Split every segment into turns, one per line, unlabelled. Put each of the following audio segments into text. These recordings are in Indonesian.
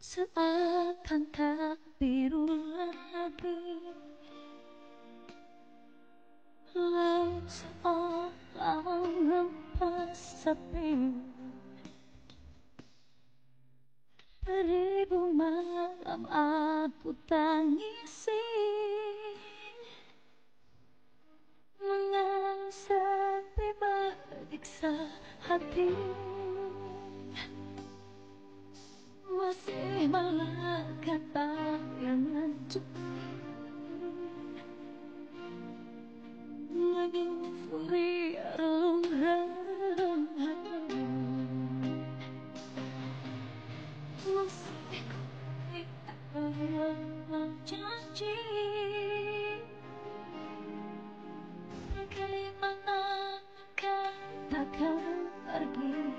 Seakan tak biru lagi, laut seolah lepas sepi. Beribu malam aku tangisi, dengan sepi menyiksa hati. Masih melekat bayanganku, euforia relung-relung hati. Masih ku janji, bagaimana katakan pergi.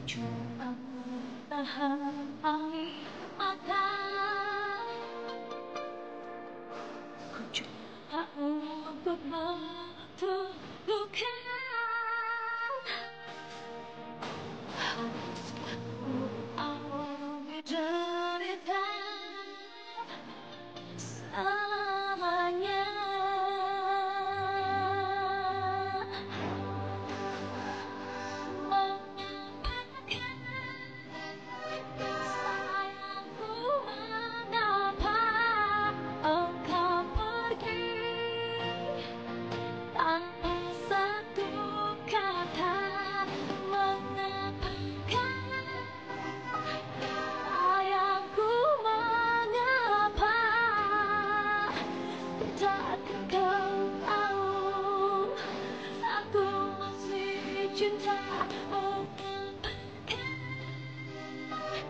Cuma tahan air mata, ku coba untuk menutup luka. Haruskah ku alami derita selamanya? Sayangku, mengapa engkau pergi tanpa satu kata? Mengapakah sayangku, mengapa tidakkah kau tahu aku masih cinta?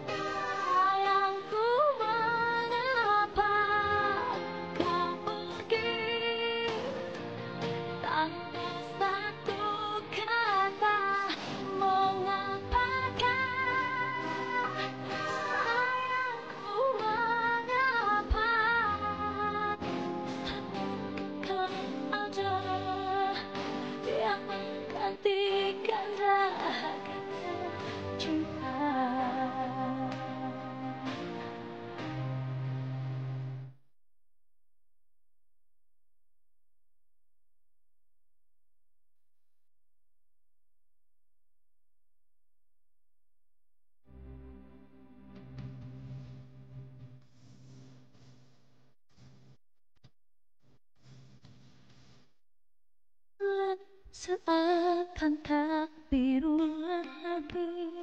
Sayangku, mengapa kau pergi tanpa satu kata? Mengapakah sayangku, mengapa kau ada yang menggantikan raga cinta? Seakan tak biru lagi,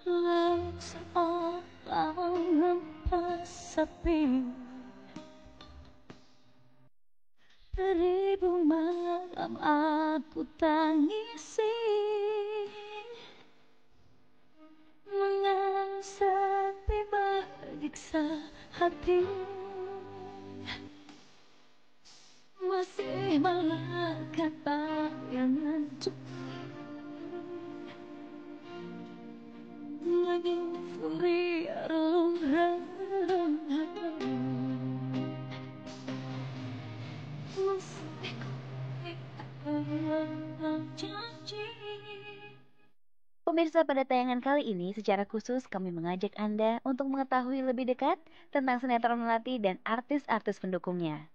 laut seolah lepas sepi. Beribu malam aku tangisi, dengan sepi menyiksa hati. Masih melekat bayanganku, euforia relung-relung hati. Masih ku janji.
Pemirsa, pada tayangan kali ini secara khusus kami mengajak Anda untuk mengetahui lebih dekat tentang sinetron Melati dan artis-artis pendukungnya.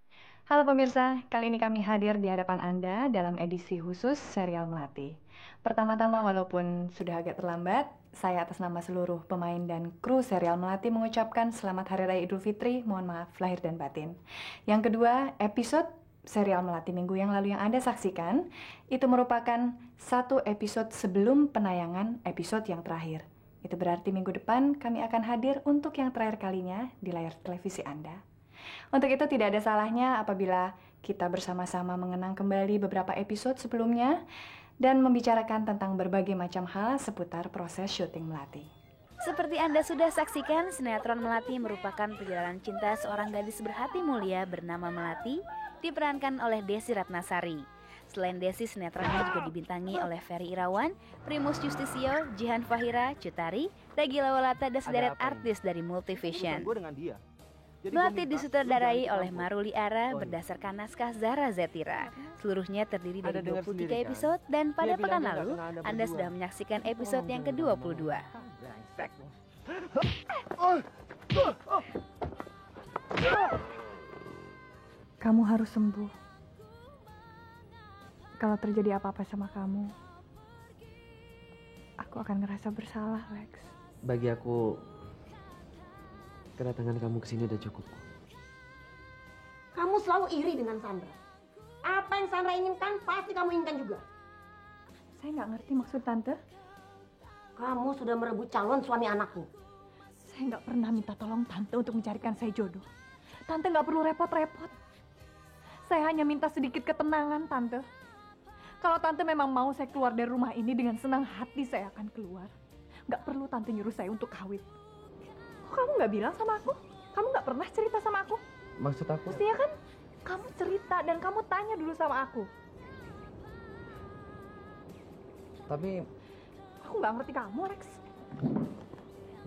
Halo pemirsa, kali ini kami hadir di hadapan Anda dalam edisi khusus serial Melati. Pertama-tama, walaupun sudah agak terlambat, saya atas nama seluruh pemain dan kru serial Melati mengucapkan Selamat Hari Raya Idul Fitri, mohon maaf lahir dan batin. Yang kedua, episode serial Melati minggu yang lalu yang Anda saksikan, itu merupakan satu episode sebelum penayangan episode yang terakhir. Itu berarti minggu depan kami akan hadir untuk yang terakhir kalinya di layar televisi Anda. Untuk itu tidak ada salahnya apabila kita bersama-sama mengenang kembali beberapa episode sebelumnya dan membicarakan tentang berbagai macam hal seputar proses syuting Melati.
Seperti Anda sudah saksikan, sinetron Melati merupakan perjalanan cinta seorang gadis berhati mulia bernama Melati, diperankan oleh Desi Ratnasari. Selain Desi, sinetron ini juga dibintangi oleh Ferry Irawan, Primus Justisio, Jihan Fahira, Cut Tari, Reggy Lawalata, dan sederet artis dari Multivision.
Gue dengan dia.
Melati disutradarai oleh Maruli Ara berdasarkan naskah Zara Zetira. Seluruhnya terdiri dari 23 episode dan pada pekan lalu Anda sudah menyaksikan episode yang ke-22.
Kamu harus sembuh. Kalau terjadi apa-apa sama kamu, aku akan ngerasa bersalah, Lex.
Bagi aku, kedatangan kamu ke sini udah cukup.
Kamu selalu iri dengan Sandra. Apa yang Sandra inginkan, pasti kamu inginkan juga.
Saya nggak ngerti maksud Tante.
Kamu sudah merebut calon suami anakku.
Saya nggak pernah minta tolong Tante untuk mencarikan saya jodoh. Tante nggak perlu repot-repot. Saya hanya minta sedikit ketenangan, Tante. Kalau Tante memang mau saya keluar dari rumah ini, dengan senang hati saya akan keluar. Nggak perlu Tante nyuruh saya untuk kawin. Kok kamu nggak bilang sama aku? Kamu nggak pernah cerita sama aku?
Maksud aku?
Mestinya kan kamu cerita dan kamu tanya dulu sama aku.
Tapi...
Aku nggak ngerti kamu, Lex.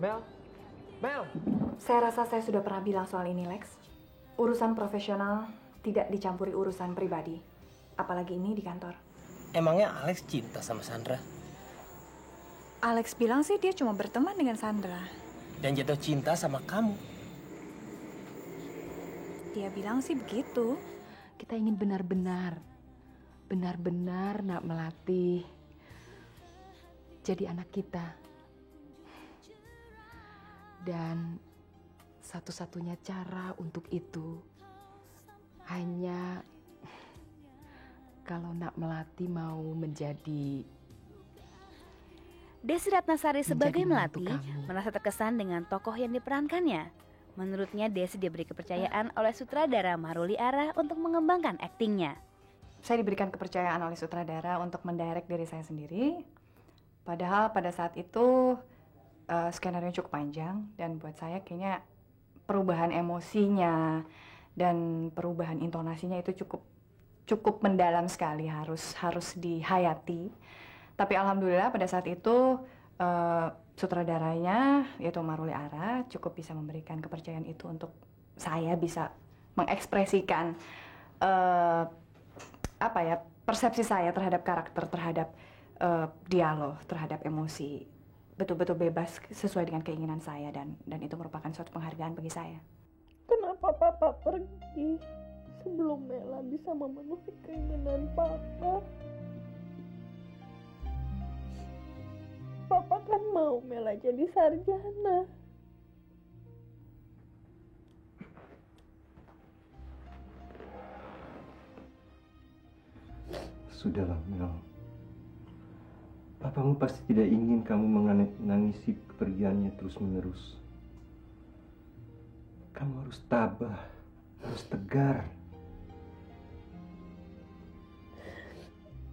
Mel?
Saya rasa saya sudah pernah bilang soal ini, Lex. Urusan profesional tidak dicampuri urusan pribadi. Apalagi ini di kantor.
Emangnya Alex cinta sama Sandra?
Alex bilang sih dia cuma berteman dengan Sandra.
Dan jatuh cinta sama kamu?
Dia bilang sih begitu.
Kita ingin benar-benar Nak Melati jadi anak kita. Dan satu-satunya cara untuk itu hanya kalau Nak Melati mau menjadi...
Desi Ratnasari sebagai
menantu
Melati
kami.
merasa terkesan dengan tokoh yang diperankannya. Menurutnya Desi diberi kepercayaan oleh sutradara Maruli Ara untuk mengembangkan aktingnya.
Saya diberikan kepercayaan oleh sutradara untuk mendirect diri saya sendiri. Padahal pada saat itu skenario cukup panjang dan buat saya kayaknya perubahan emosinya dan perubahan intonasinya itu cukup mendalam sekali, harus dihayati. Tapi alhamdulillah pada saat itu sutradaranya yaitu Maruli Ara cukup bisa memberikan kepercayaan itu untuk saya bisa mengekspresikan persepsi saya terhadap karakter, terhadap dialog, terhadap emosi betul-betul bebas sesuai dengan keinginan saya dan itu merupakan suatu penghargaan bagi saya.
Kenapa Papa pergi sebelum Mela bisa memenuhi keinginan Papa? Papa kan mau Mela jadi sarjana.
Sudahlah, Mel. Papamu pasti tidak ingin kamu menangisi kepergiannya terus-menerus. Kamu harus tabah, harus tegar.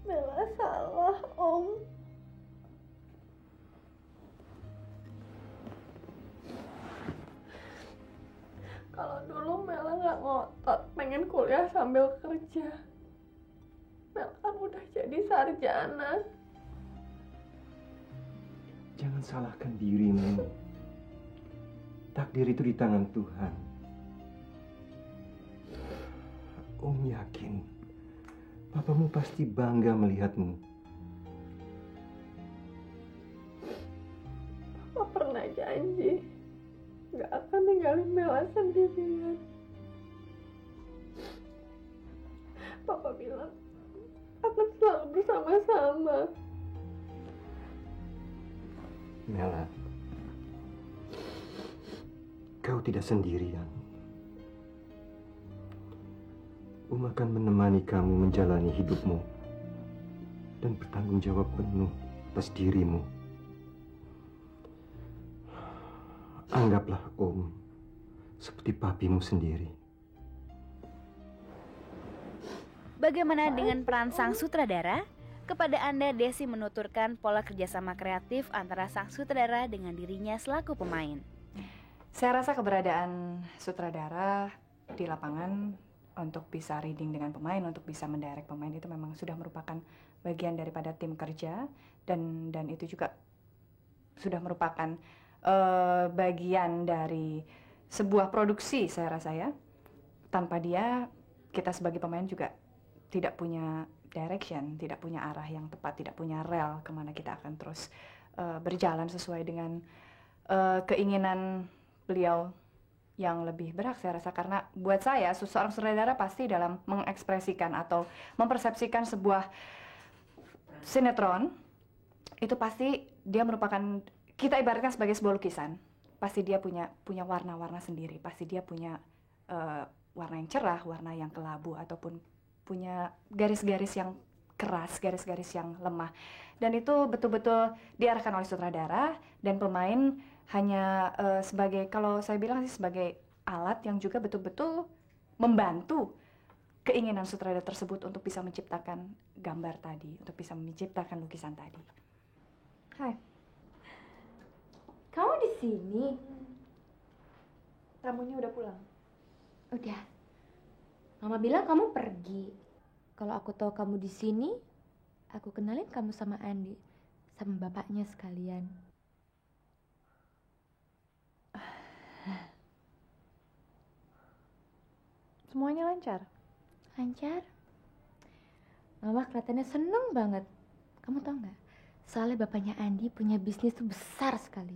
Mela salah, Om. Kalau dulu Mela nggak ngotot pengen kuliah sambil kerja. Mela kan udah jadi sarjana.
Jangan salahkan dirimu. Takdir itu di tangan Tuhan. Om yakin papamu pasti bangga melihatmu.
Papa pernah janji nggak akan ninggalin Mela sendirian. Papa bilang akan selalu bersama-sama.
Mela, kau tidak sendirian. Akan menemani kamu menjalani hidupmu dan bertanggung jawab penuh atas dirimu. Anggaplah Om seperti papimu sendiri.
Bagaimana dengan peran sang sutradara? Kepada Anda, Desi menuturkan pola kerjasama kreatif antara sang sutradara dengan dirinya selaku pemain.
Saya rasa keberadaan sutradara di lapangan untuk bisa reading dengan pemain, untuk bisa mendirect pemain itu memang sudah merupakan bagian daripada tim kerja dan itu juga sudah merupakan bagian dari sebuah produksi, saya rasa ya. Tanpa dia, kita sebagai pemain juga tidak punya direction, tidak punya arah yang tepat, tidak punya rel kemana kita akan terus berjalan sesuai dengan keinginan beliau yang lebih berhak, saya rasa. Karena buat saya, seorang sutradara pasti dalam mengekspresikan atau mempersepsikan sebuah sinetron, itu pasti dia merupakan, kita ibaratkan sebagai sebuah lukisan. Pasti dia punya warna-warna sendiri, pasti dia punya warna yang cerah, warna yang kelabu, ataupun punya garis-garis yang keras, garis-garis yang lemah. Dan itu betul-betul diarahkan oleh sutradara, dan pemain hanya sebagai, kalau saya bilang sih sebagai alat yang juga betul-betul membantu keinginan sutradara tersebut untuk bisa menciptakan gambar tadi, untuk bisa menciptakan lukisan tadi.
Hai. Kamu di sini? Tamunya udah pulang?
Udah. Mama bilang kamu pergi. Kalau aku tahu kamu di sini, aku kenalin kamu sama Andi, sama bapaknya sekalian.
Semuanya lancar?
Lancar. Mama kelihatannya seneng banget. Kamu tahu nggak? Soalnya bapaknya Andi punya bisnis tuh besar sekali.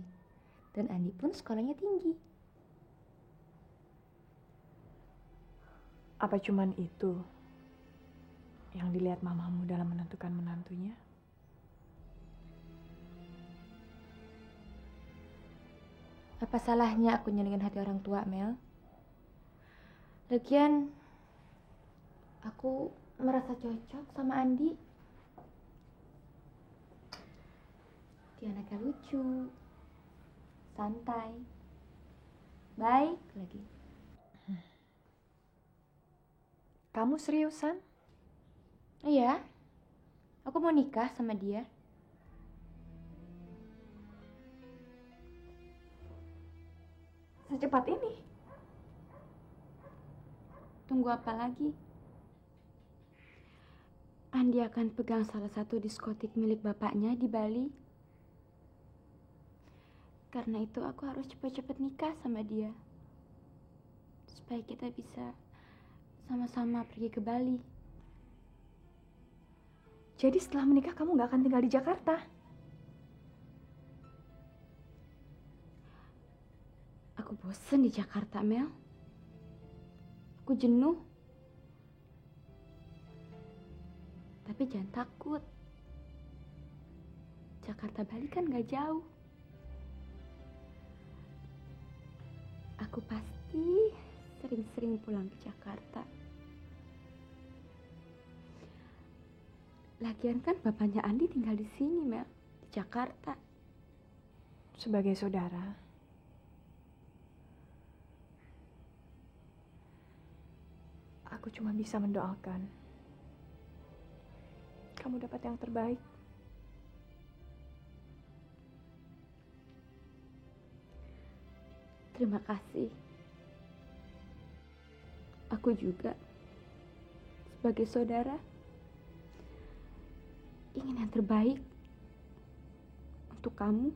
Dan Andi pun sekolahnya tinggi.
Apa cuman itu yang dilihat mamamu dalam menentukan menantunya?
Apa salahnya aku nyenengin hati orang tua, Mel? Lagian, aku merasa cocok sama Andi. Dia anaknya lucu, santai, baik lagi.
Kamu seriusan?
Iya, aku mau nikah sama dia.
Secepat ini?
Tunggu apa lagi? Andi akan pegang salah satu diskotik milik bapaknya di Bali. Karena itu aku harus cepat-cepat nikah sama dia. Supaya kita bisa sama-sama pergi ke Bali.
Jadi setelah menikah kamu nggak akan tinggal di Jakarta?
Aku bosen di Jakarta, Mel. Aku jenuh. Tapi jangan takut. Jakarta Bali kan gak jauh. Aku pasti sering-sering pulang ke Jakarta. Lagian kan bapaknya Andi tinggal di sini, Mel. Di Jakarta.
Sebagai saudara, aku cuma bisa mendoakan kamu dapat yang terbaik.
Terima kasih. Aku juga, sebagai saudara, ingin yang terbaik untuk kamu.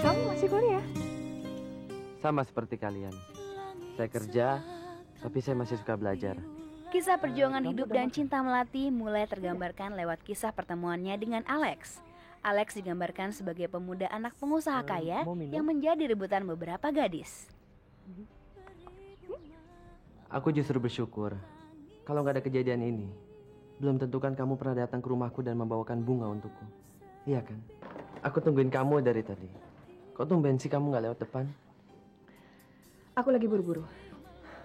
Kamu masih kuliah?
Sama seperti kalian. Saya kerja, tapi saya masih suka belajar.
Kisah perjuangan hidup dan cinta Melati mulai tergambarkan lewat kisah pertemuannya dengan Alex. Alex digambarkan sebagai pemuda anak pengusaha kaya yang menjadi rebutan beberapa gadis.
Aku justru bersyukur. Kalau nggak ada kejadian ini, belum tentu kan kamu pernah datang ke rumahku dan membawakan bunga untukku. Iya kan? Aku tungguin kamu dari tadi. Kok tumben sih kamu nggak lewat depan?
Aku lagi buru-buru.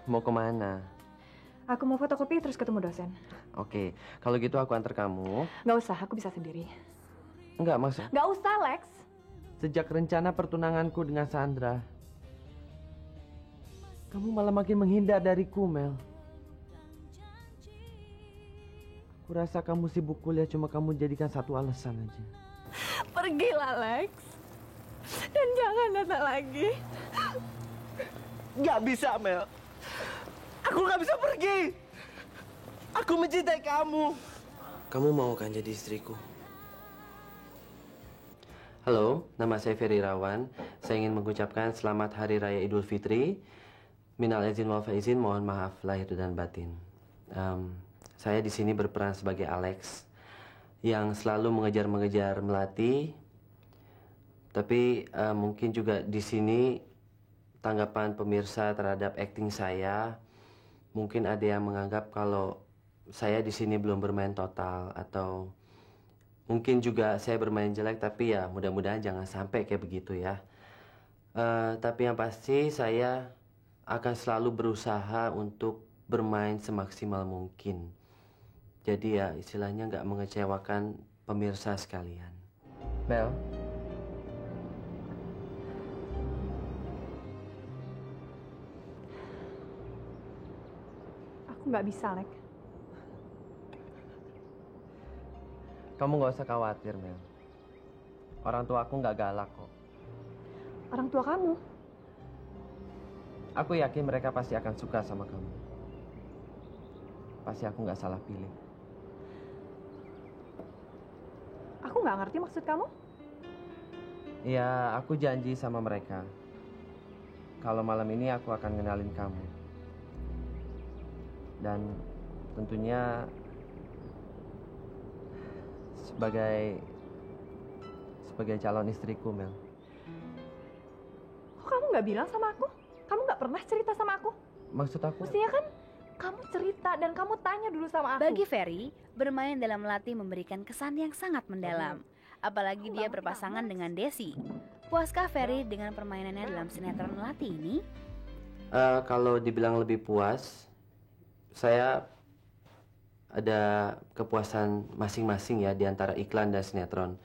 Mau kemana?
Aku mau fotokopi terus ketemu dosen.
Oke, kalau gitu aku antar kamu.
Nggak usah, aku bisa sendiri.
Enggak, masa?
Nggak usah, Lex.
Sejak rencana pertunanganku dengan Sandra, kamu malah makin menghindar dariku, Mel. Kurasa kamu sibuk kuliah cuma kamu jadikan satu alasan aja.
Pergilah, Lex. Dan jangan datang lagi.
Gak bisa, Mel. Aku gak bisa pergi. Aku mencintai kamu. Kamu mau kan jadi istriku? Halo, nama saya Ferry Irawan. Saya ingin mengucapkan selamat Hari Raya Idul Fitri. Minal izin wal faizin, mohon maaf lahir dan batin. Saya di sini berperan sebagai Alex yang selalu mengejar-mengejar Melati. Tapi mungkin juga di sini tanggapan pemirsa terhadap akting saya, mungkin ada yang menganggap kalau saya di sini belum bermain total, atau mungkin juga saya bermain jelek, tapi ya mudah-mudahan jangan sampai kayak begitu ya. Tapi yang pasti saya akan selalu berusaha untuk bermain semaksimal mungkin. Jadi ya istilahnya nggak mengecewakan pemirsa sekalian. Mel.
Aku nggak bisa, Lek.
Kamu nggak usah khawatir, Mel. Orang tua aku nggak galak kok.
Orang tua kamu?
Aku yakin mereka pasti akan suka sama kamu. Pasti aku nggak salah pilih.
Aku nggak ngerti maksud kamu.
Ya, aku janji sama mereka. Kalau malam ini aku akan ngenalin kamu. Dan tentunya sebagai calon istriku, Mel.
Kok kamu nggak bilang sama aku? Kamu nggak pernah cerita sama aku?
Maksud aku?
Mestinya kan kamu cerita dan kamu tanya dulu sama aku.
Bagi Ferry, bermain dalam Melati memberikan kesan yang sangat mendalam. Apalagi dia berpasangan dengan Desi. Puaskah Ferry dengan permainannya dalam sinetron Melati ini?
Kalau dibilang lebih puas, saya ada kepuasan masing-masing ya di antara iklan dan sinetron.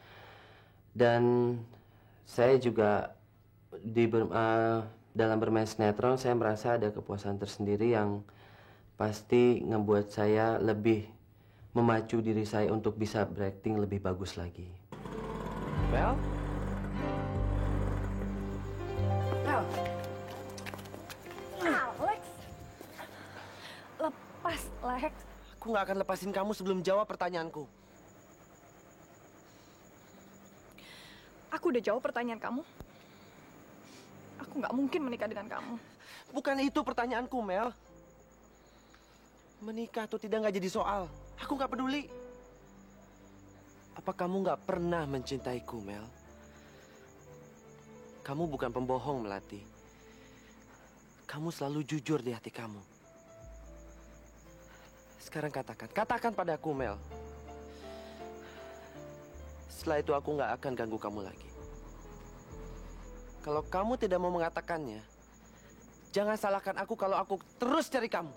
Dan saya juga dalam bermain sinetron saya merasa ada kepuasan tersendiri yang pasti ngebuat saya lebih memacu diri saya untuk bisa berakting lebih bagus lagi. Mel?
Mel. Alex. Lepas, Lex.
Aku nggak akan lepasin kamu sebelum jawab pertanyaanku.
Aku udah jawab pertanyaan kamu. Aku nggak mungkin menikah dengan kamu.
Bukan itu pertanyaanku, Mel. Menikah atau tidak nggak jadi soal. Aku nggak peduli. Apa kamu nggak pernah mencintaiku, Mel? Kamu bukan pembohong, Melati. Kamu selalu jujur di hati kamu. Sekarang katakan padaku, Mel. Setelah itu aku nggak akan ganggu kamu lagi. Kalau kamu tidak mau mengatakannya, jangan salahkan aku kalau aku terus cari kamu.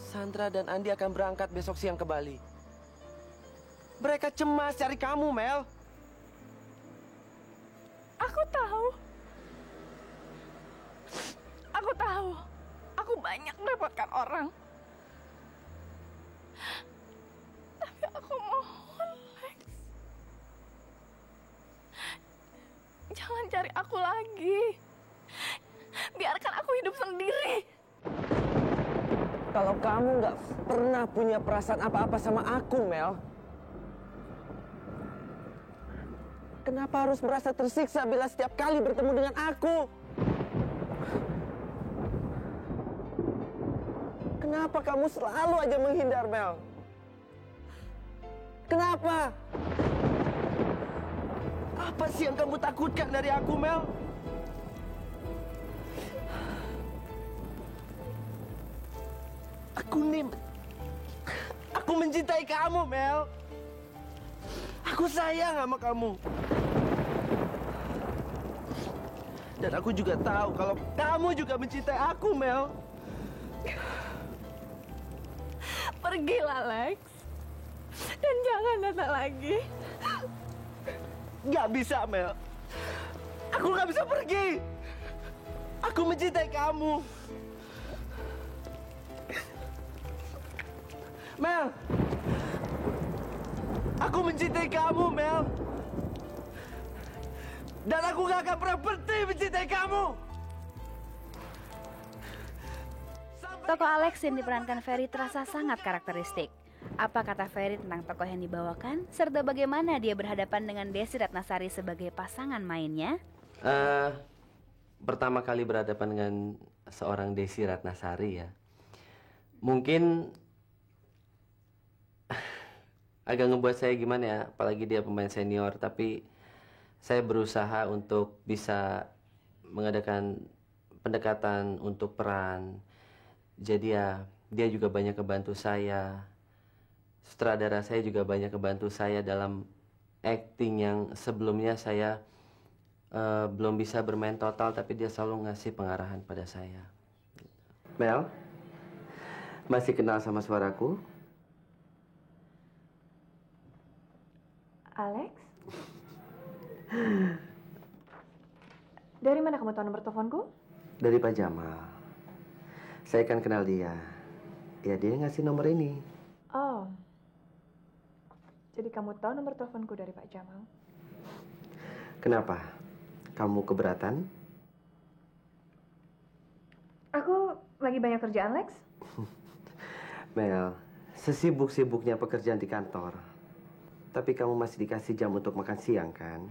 Sandra dan Andi akan berangkat besok siang ke Bali. Mereka cemas cari kamu, Mel.
Aku tahu. Aku tahu. Aku banyak merepotkan orang. Tapi aku mohon, Lex. Jangan cari aku lagi. Biarkan aku hidup sendiri.
Kalau kamu nggak pernah punya perasaan apa-apa sama aku, Mel, kenapa harus merasa tersiksa bila setiap kali bertemu dengan aku? Kenapa kamu selalu aja menghindar, Mel? Kenapa? Apa sih yang kamu takutkan dari aku, Mel? Aku mencintai kamu, Mel. Aku sayang sama kamu. Dan aku juga tahu kalau kamu juga mencintai aku, Mel.
Pergilah, Lex. Dan jangan datang lagi.
Nggak bisa, Mel. Aku nggak bisa pergi. Aku mencintai kamu. Mel. Aku mencintai kamu, Mel. Dan aku nggak akan pernah berhenti mencintai kamu.
Tokoh Alex yang diperankan Ferry terasa sangat karakteristik. Apa kata Ferry tentang tokoh yang dibawakan, serta bagaimana dia berhadapan dengan Desi Ratnasari sebagai pasangan mainnya?
Pertama kali berhadapan dengan seorang Desi Ratnasari ya. Mungkin agak ngebuat saya gimana ya, apalagi dia pemain senior, tapi saya berusaha untuk bisa mengadakan pendekatan untuk peran. Jadi ya, dia juga banyak kebantu saya. Sutradara saya juga banyak kebantu saya dalam acting yang sebelumnya saya belum bisa bermain total, tapi dia selalu ngasih pengarahan pada saya. Mel, masih kenal sama suaraku?
Alex? Dari mana kamu tahu nomor teleponku?
Dari Pak Jamal. Saya kan kenal dia. Ya, dia ngasih nomor ini.
Oh. Jadi kamu tahu nomor teleponku dari Pak Jamal?
Kenapa? Kamu keberatan?
Aku lagi banyak kerjaan, Lex.
Mel, sesibuk-sibuknya pekerjaan di kantor. Tapi kamu masih dikasih jam untuk makan siang, kan?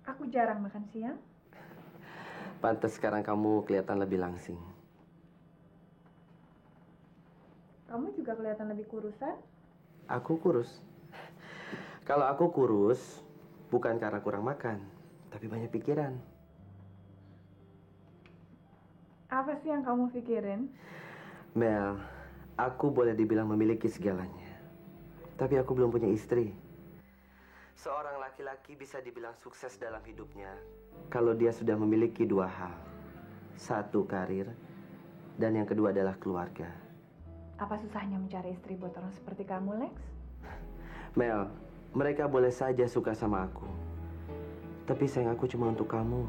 Aku jarang makan siang.
Pantes sekarang kamu kelihatan lebih langsing.
Kamu juga kelihatan lebih kurusan.
Aku kurus. Kalau aku kurus, bukan karena kurang makan, tapi banyak pikiran.
Apa sih yang kamu pikirin?
Mel, aku boleh dibilang memiliki segalanya. Tapi aku belum punya istri. Seorang laki-laki bisa dibilang sukses dalam hidupnya kalau dia sudah memiliki dua hal. Satu, karir. Dan yang kedua adalah keluarga.
Apa susahnya mencari istri buat orang seperti kamu, Lex?
Mel, mereka boleh saja suka sama aku. Tapi sayang aku cuma untuk kamu.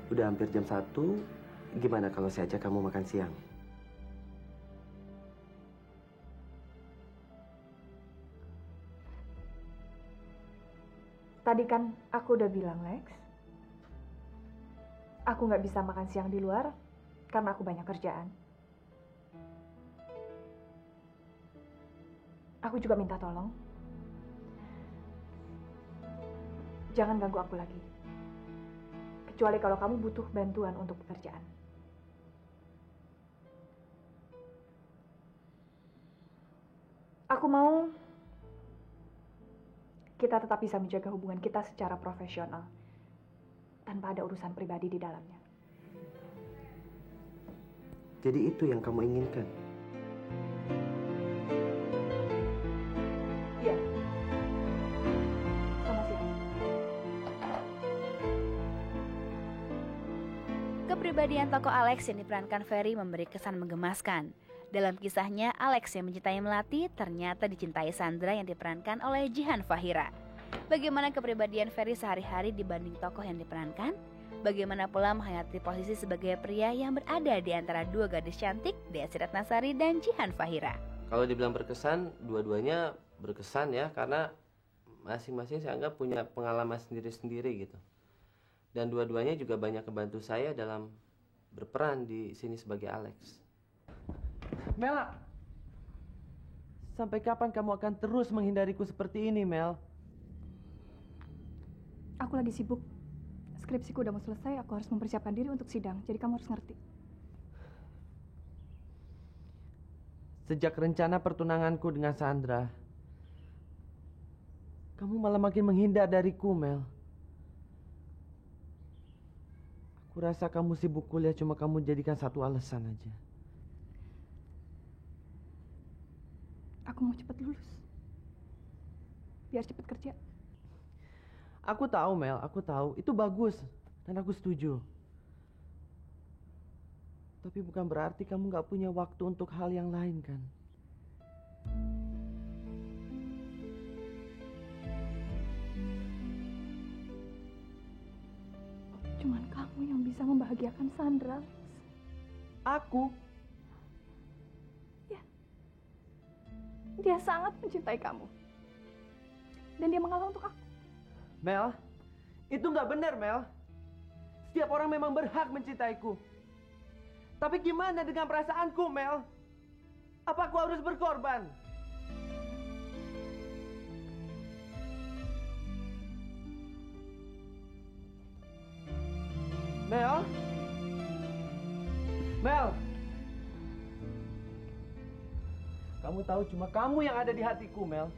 Udah hampir jam 1. Gimana kalau saya ajak kamu makan siang?
Tadi kan aku udah bilang, Lex. Aku nggak bisa makan siang di luar karena aku banyak kerjaan. Aku juga minta tolong. Jangan ganggu aku lagi. Kecuali kalau kamu butuh bantuan untuk pekerjaan. Aku mau kita tetap bisa menjaga hubungan kita secara profesional tanpa ada urusan pribadi di dalamnya.
Jadi itu yang kamu inginkan?
Iya. Sama siang.
Kepribadian tokoh Alex yang diperankan Ferry memberi kesan menggemaskan. Dalam kisahnya, Alex yang mencintai Melati ternyata dicintai Sandra yang diperankan oleh Jihan Fahira. Bagaimana kepribadian Ferry sehari-hari dibanding tokoh yang diperankan? Bagaimana pula menghayati posisi sebagai pria yang berada di antara dua gadis cantik, Desi Ratnasari dan Jihan Fahira?
Kalau dibilang berkesan, dua-duanya berkesan ya, karena masing-masing saya anggap punya pengalaman sendiri-sendiri gitu. Dan dua-duanya juga banyak membantu saya dalam berperan di sini sebagai Alex. Mel, sampai kapan kamu akan terus menghindariku seperti ini, Mel?
Aku lagi sibuk. Skripsiku udah mau selesai, aku harus mempersiapkan diri untuk sidang. Jadi kamu harus ngerti.
Sejak rencana pertunanganku dengan Sandra, kamu malah makin menghindar dariku, Mel. Aku rasa kamu sibuk kuliah cuma kamu jadikan satu alasan aja.
Aku mau cepat lulus. Biar cepat kerja.
Aku tahu Mel, aku tahu itu bagus dan aku setuju. Tapi bukan berarti kamu nggak punya waktu untuk hal yang lain kan?
Cuman kamu yang bisa membahagiakan Sandra.
Aku?
Ya. Dia sangat mencintai kamu. Dan dia mengalah untuk aku.
Mel, itu nggak benar Mel. Setiap orang memang berhak mencintaiku. Tapi gimana dengan perasaanku Mel? Apa aku harus berkorban? Mel? Mel? Kamu tahu cuma kamu yang ada di hatiku, Mel.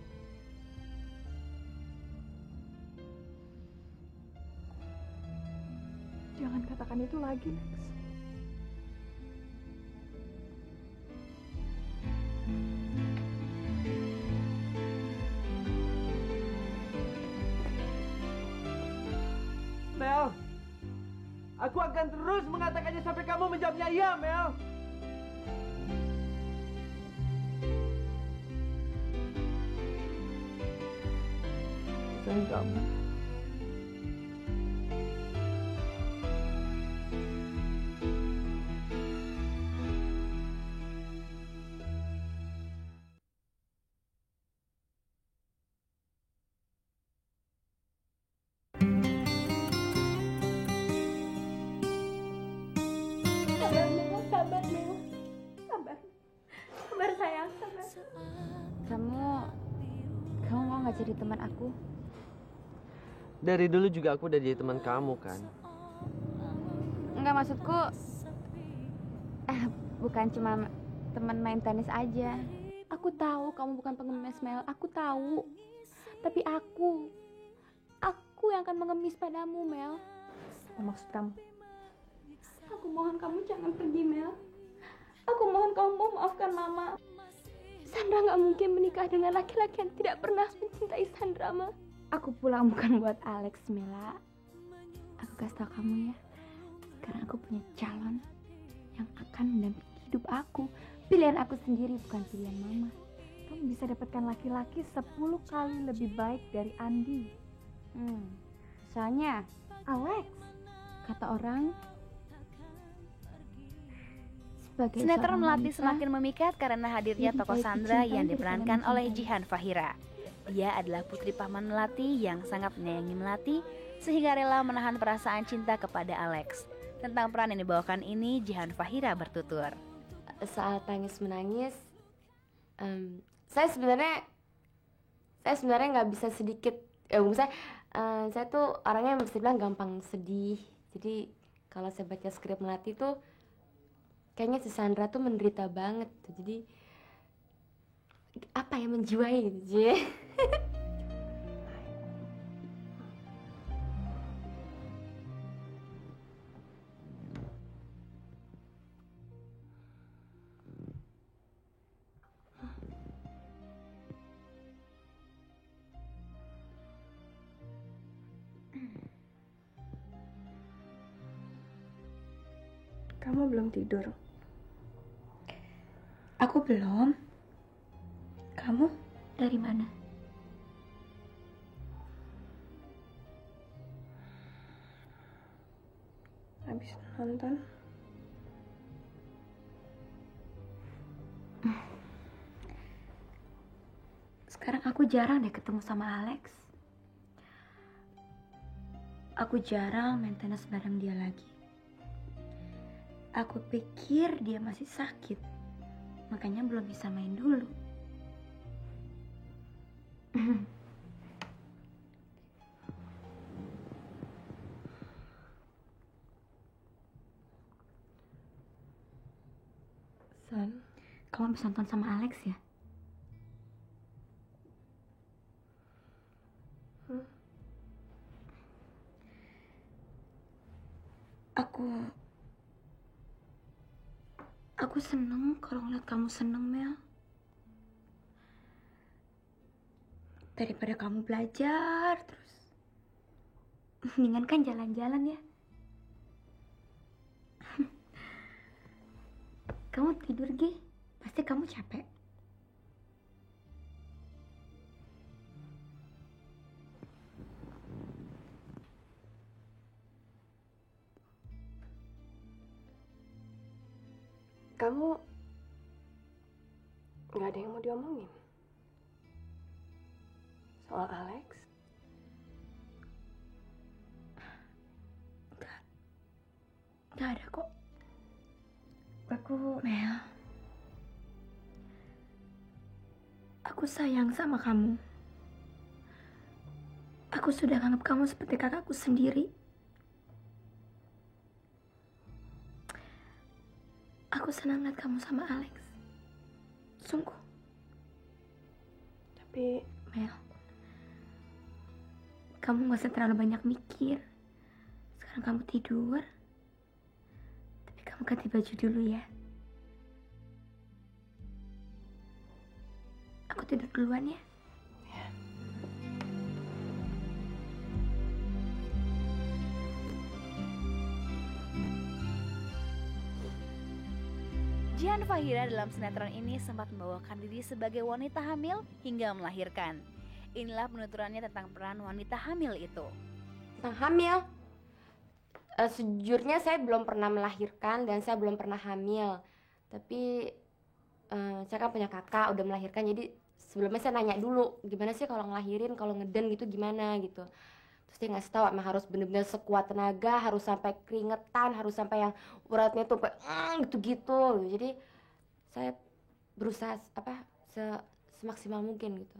Jangan katakan itu lagi, Lex.
Mel, aku akan terus mengatakannya sampai kamu menjawabnya iya, Mel. Sayang kamu.
Sabar sayang, sabar. Kamu mau nggak jadi teman aku?
Dari dulu juga aku udah jadi teman kamu kan.
Enggak, maksudku bukan cuma teman main tenis aja. Aku tahu kamu bukan pengemis, Mel. Aku tahu. Tapi aku yang akan mengemis padamu, Mel.
Apa maksud kamu?
Aku mohon kamu jangan pergi, Mel. Aku mohon kamu maafkan Mama. Sandra nggak mungkin menikah dengan laki-laki yang tidak pernah mencintai Sandra, Ma. Aku pulang bukan buat Alex, Mela. Aku kasih tau kamu ya. Sekarang aku punya calon yang akan mendampingi hidup aku. Pilihan aku sendiri, bukan pilihan Mama.
Kamu bisa dapatkan laki-laki 10 kali lebih baik dari Andi.
Soalnya
Alex,
kata orang, sebagai
Sinetron
seorang
Melati
wanita,
semakin memikat karena hadirnya
lebih
tokoh
baik
Sandra
dicintai
yang
daripada
diperankan oleh
mencintai.
Jihan Fahira. Dia adalah putri paman Melati yang sangat menyayangi Melati sehingga rela menahan perasaan cinta kepada Alex. Tentang peran yang dibawakan ini, Jihan Fahira bertutur.
Saat tangis menangis, saya sebenarnya nggak bisa sedikit, saya tuh orangnya bisa bilang gampang sedih. Jadi kalau saya baca skrip Melati tuh kayaknya si Sandra tuh menderita banget tuh. Jadi apa ya, menjiwai gitu ya.
kamu belum tidur.
Aku belum. Kamu dari mana?
Habis nonton.
Sekarang aku jarang deh ketemu sama Alex. Aku jarang main tenis bareng dia lagi. Aku pikir dia masih sakit, makanya belum bisa main dulu.
San,
Kamu bisa nonton sama Alex ya? Aku seneng kalau ngeliat kamu seneng, Mel. Daripada kamu belajar terus. Mendingan kan jalan-jalan ya. Kamu tidur, Gi. Pasti kamu capek.
Kamu nggak ada yang mau diomongin soal Alex?
Nggak ada kok. Mel, aku sayang sama kamu. Aku sudah anggap kamu seperti kakakku sendiri. Aku senang lihat kamu sama Alex. Sungguh.
Tapi
Mel, kamu gak usah terlalu banyak mikir. Sekarang kamu tidur. Tapi kamu ganti baju dulu ya. Aku tidur duluan ya.
Jihan Fahira dalam sinetron ini sempat membawakan diri sebagai wanita hamil hingga melahirkan. Inilah penuturannya tentang peran wanita hamil itu.
Tentang hamil? Sejujurnya saya belum pernah melahirkan dan saya belum pernah hamil. Tapi saya kan punya kakak udah melahirkan, jadi sebelumnya saya nanya dulu gimana sih kalau ngelahirin, kalau ngeden gitu gimana gitu. Terus dia ngasih tahu emang harus bener-bener sekuat tenaga, harus sampai keringetan, harus sampai yang uratnya tuh sampai gitu-gitu. Jadi saya berusaha semaksimal mungkin gitu.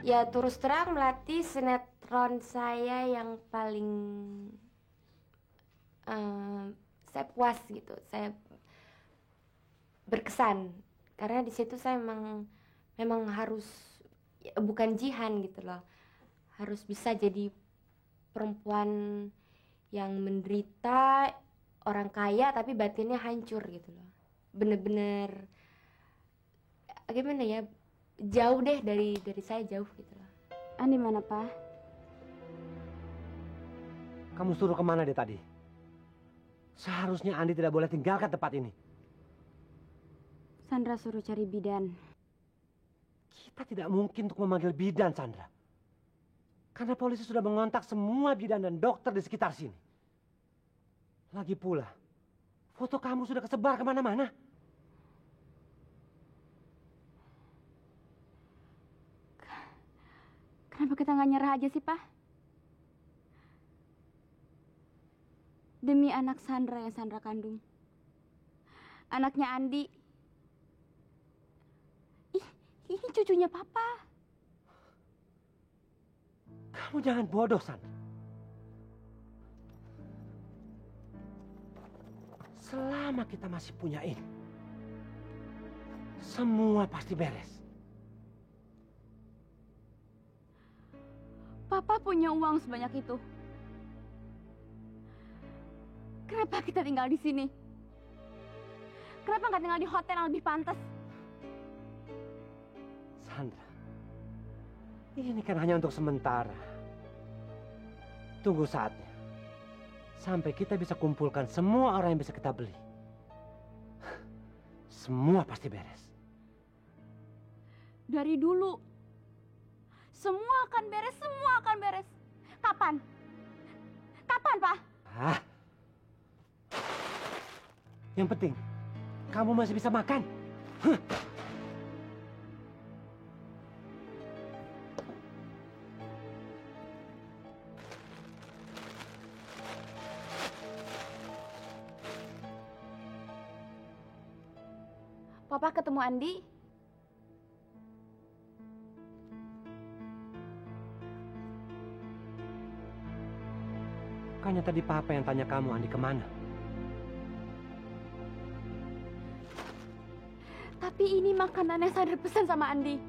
Ya terus terang Melati sinetron saya yang paling saya puas gitu, saya berkesan karena di situ saya memang harus ya, bukan Jihan gitu loh, harus bisa jadi perempuan yang menderita, orang kaya tapi batinnya hancur gitu loh, bener-bener gimana ya, jauh deh dari saya, jauh gitu loh.
Andi mana, Pak?
Kamu suruh kemana dia tadi? Seharusnya Andi tidak boleh tinggalkan tempat ini.
Sandra suruh cari bidan.
Kita tidak mungkin untuk memanggil bidan, Sandra. Karena polisi sudah mengontak semua bidan dan dokter di sekitar sini. Lagi pula, foto kamu sudah kesebar kemana-mana.
Kenapa kita nggak nyerah aja sih, Pak? Demi anak Sandra yang Sandra kandung. Anaknya Andi. Ini cucunya Papa.
Kamu jangan bodoh, Sandra. Selama kita masih punya ini, semua pasti beres.
Papa punya uang sebanyak itu. Kenapa kita tinggal di sini? Kenapa nggak tinggal di hotel yang lebih pantas?
Sandra, ini kan hanya untuk sementara. Tunggu saatnya. Sampai kita bisa kumpulkan semua orang yang bisa kita beli. Semua pasti beres.
Dari dulu. Semua akan beres, semua akan beres. Kapan? Kapan, Pak?
Hah? Yang penting, kamu masih bisa makan. Huh.
Papa ketemu Andi.
Bukannya tadi Papa yang tanya kamu Andi kemana?
Tapi ini makanan yang Sandra pesan sama Andi.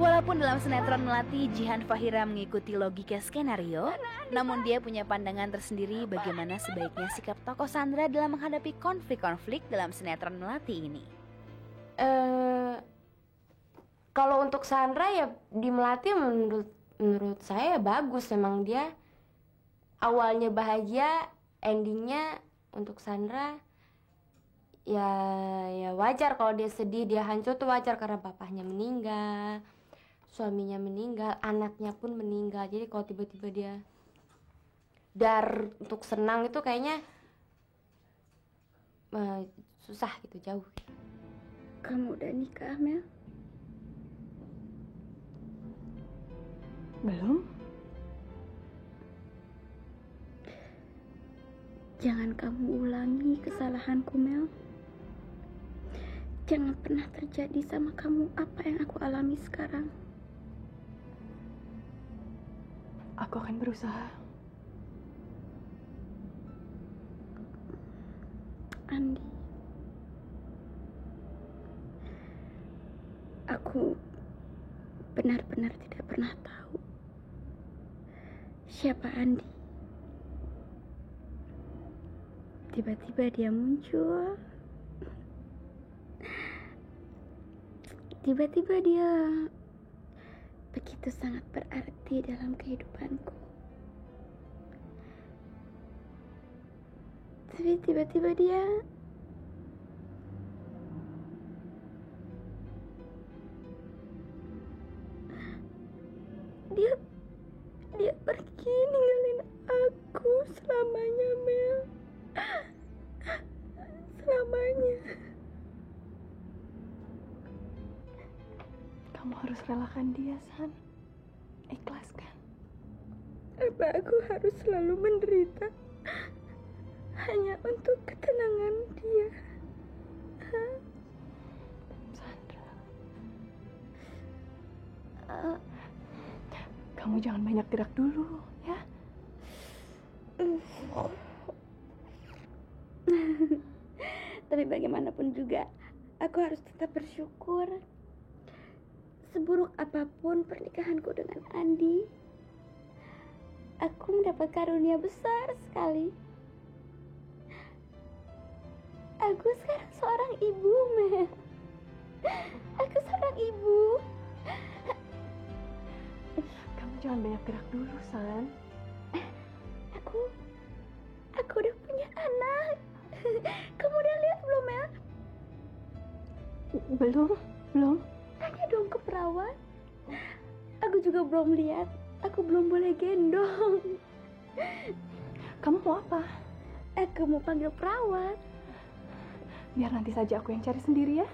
Walaupun dalam sinetron Melati, Jihan Fahira mengikuti logika skenario, namun dia punya pandangan tersendiri bagaimana sebaiknya sikap tokoh Sandra dalam menghadapi konflik-konflik dalam sinetron Melati ini.
Kalau untuk Sandra ya di Melati menurut saya bagus. Memang dia awalnya bahagia, endingnya untuk Sandra ya wajar kalau dia sedih, dia hancur tuh wajar karena bapaknya meninggal, suaminya meninggal, anaknya pun meninggal. Jadi kalau tiba-tiba dia untuk senang itu kayaknya susah gitu, jauh.
Kamu udah nikah, Mel?
Belum?
Jangan kamu ulangi kesalahanku, Mel. Jangan pernah terjadi sama kamu apa yang aku alami sekarang.
Aku akan berusaha.
Andi, aku benar-benar tidak pernah tahu siapa Andi. Tiba-tiba dia muncul. Tiba-tiba dia begitu sangat berarti dalam kehidupanku. Tapi tiba-tiba dia pergi ninggalin aku selamanya, Mel. Selamanya.
Kamu harus relakan dia, San. Ikhlaskan.
Apa aku harus selalu menderita hanya untuk ketenangan dia?
Sandra, kamu jangan banyak gerak dulu, ya?
Tapi bagaimanapun juga, aku harus tetap bersyukur. Seburuk apapun pernikahanku dengan Andi, aku mendapat karunia besar sekali. Aku sekarang seorang ibu, Mel. Aku seorang ibu.
Kamu jangan banyak gerak dulu, San.
Aku udah punya anak. Kamu udah lihat belum, Mel?
Belum.
Tanya dong ke perawat. Aku juga belum lihat. Aku belum boleh gendong.
Kamu mau apa?
Aku mau panggil perawat.
Biar nanti saja aku yang cari sendiri, ya.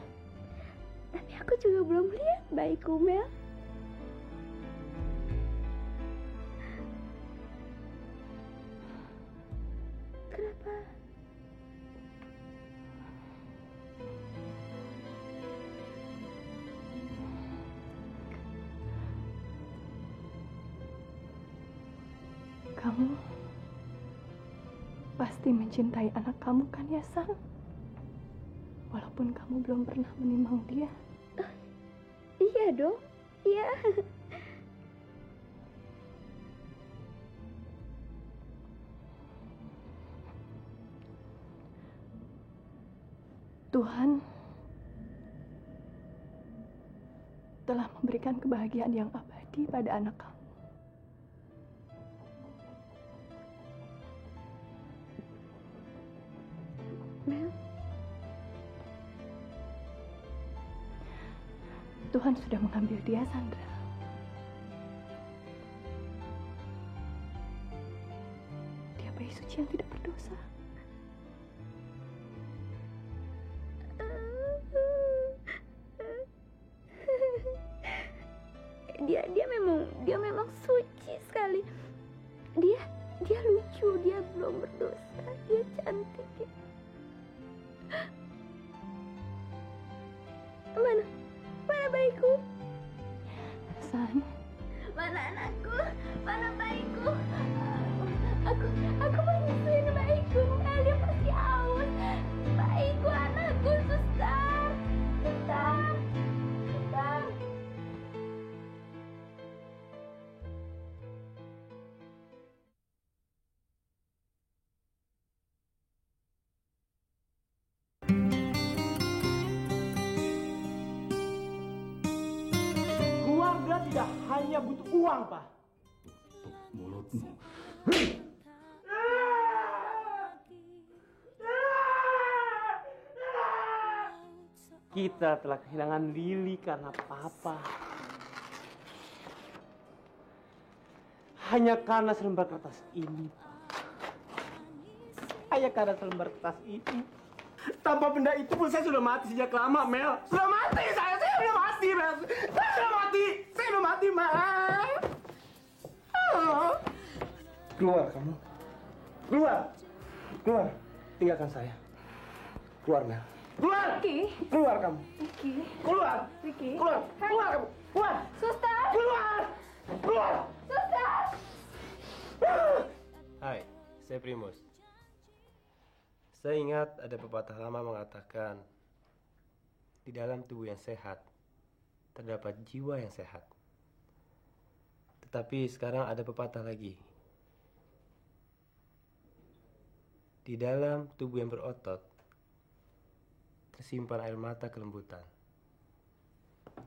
Tapi aku juga belum lihat bayiku, Mel. Kenapa?
Kamu pasti mencintai anak kamu kan, ya, San? Walaupun kamu belum pernah menimang dia.
Iya dong, iya.
Tuhan telah memberikan kebahagiaan yang abadi pada anak kamu.
Mel,
Tuhan sudah mengambil dia, Sandra. Dia bayi suci yang tidak berdosa.
Dia memang suci sekali. Dia lucu, dia belum berdosa, dia cantik. Mana bayiku?
hanya butuh uang, Pak.
Tutup mulutmu.
Kita telah kehilangan Lili karena Papa. Hanya karena selembar kertas ini. Hanya karena selembar kertas ini. Tanpa benda itu pun saya sudah mati sejak lama, Mel. Sudah mati, saya sudah mati, Mel. Saya sudah mati, Mel. Keluar kamu. Keluar. Tinggalkan saya. Keluar, Mel. Keluar!
Ricky.
Keluar kamu.
Ricky.
Keluar.
Ricky.
Keluar kamu. Keluar.
Suster.
Keluar.
Suster.
Hai, saya Primus. Saya ingat ada pepatah lama mengatakan, di dalam tubuh yang sehat, terdapat jiwa yang sehat. Tetapi sekarang ada pepatah lagi. Di dalam tubuh yang berotot, tersimpan air mata kelembutan.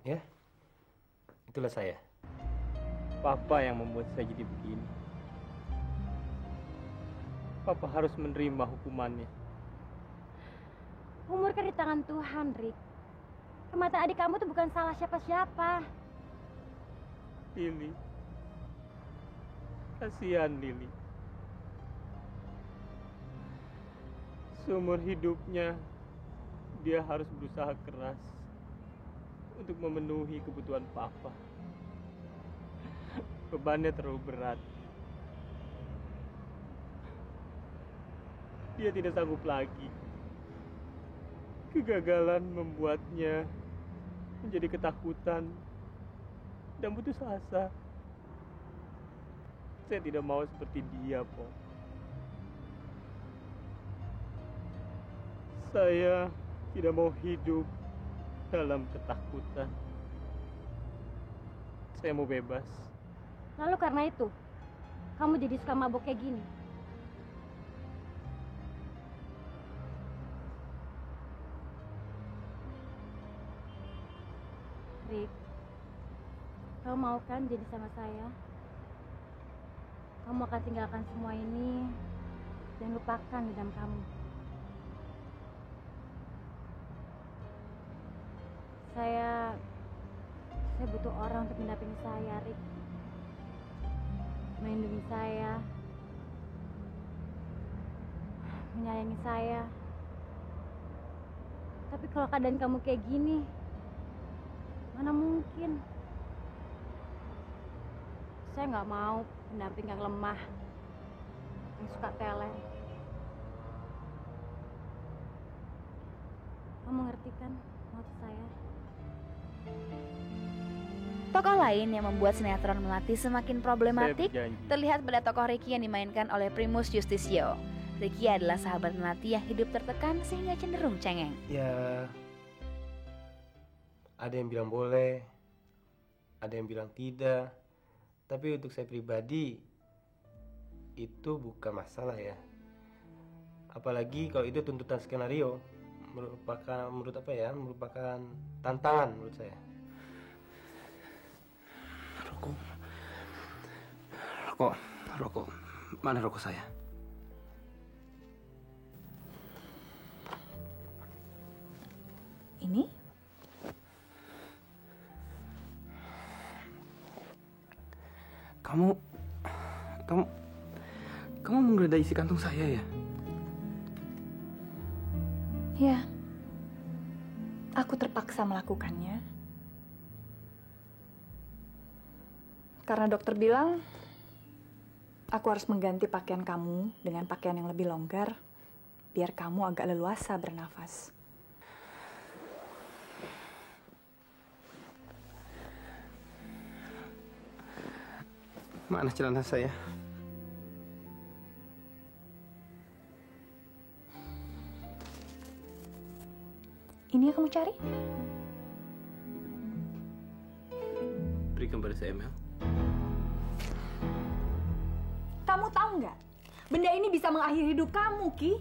Ya, itulah saya.
Papa yang membuat saya jadi begini. Papa harus menerima hukumannya.
Umur kan di tangan Tuhan, Rick. Kematian adik kamu tuh bukan salah siapa-siapa.
Lili. Kasihan Lili. Seumur hidupnya, dia harus berusaha keras untuk memenuhi kebutuhan Papa. Bebannya terlalu berat. Dia tidak sanggup lagi. Kegagalan membuatnya menjadi ketakutan dan putus asa. Saya tidak mau seperti dia, Po. Saya tidak mau hidup dalam ketakutan. Saya mau bebas.
Lalu karena itu, kamu jadi suka mabuk kayak gini. Rick, kamu mau kan jadi sama saya? Kamu akan tinggalkan semua ini dan lupakan dendam kamu. Saya butuh orang untuk mendampingi saya, Rick. Melindungi saya, menyayangi saya. Tapi kalau keadaan kamu kayak gini, mana mungkin? Saya nggak mau pendamping yang lemah, yang suka tele. Kamu ngerti kan maksud saya?
Tokoh lain yang membuat sinetron Melati semakin problematik terlihat pada tokoh Ricky yang dimainkan oleh Primus Yustisio. Ricky adalah sahabat Melati yang hidup tertekan sehingga cenderung cengeng.
Ya, ada yang bilang boleh, ada yang bilang tidak. Tapi untuk saya pribadi, itu bukan masalah ya. Apalagi kalau itu tuntutan skenario, merupakan tantangan menurut saya.
Rokok. Mana rokok saya?
Ini?
Kamu menggeledah isi kantung saya ya?
Ya, aku terpaksa melakukannya. Karena dokter bilang, aku harus mengganti pakaian kamu dengan pakaian yang lebih longgar, biar kamu agak leluasa bernafas.
Mana celana saya?
Ini yang kamu cari?
Berikan pada saya, Mel.
Kamu tahu nggak? Benda ini bisa mengakhiri hidup kamu, Ki.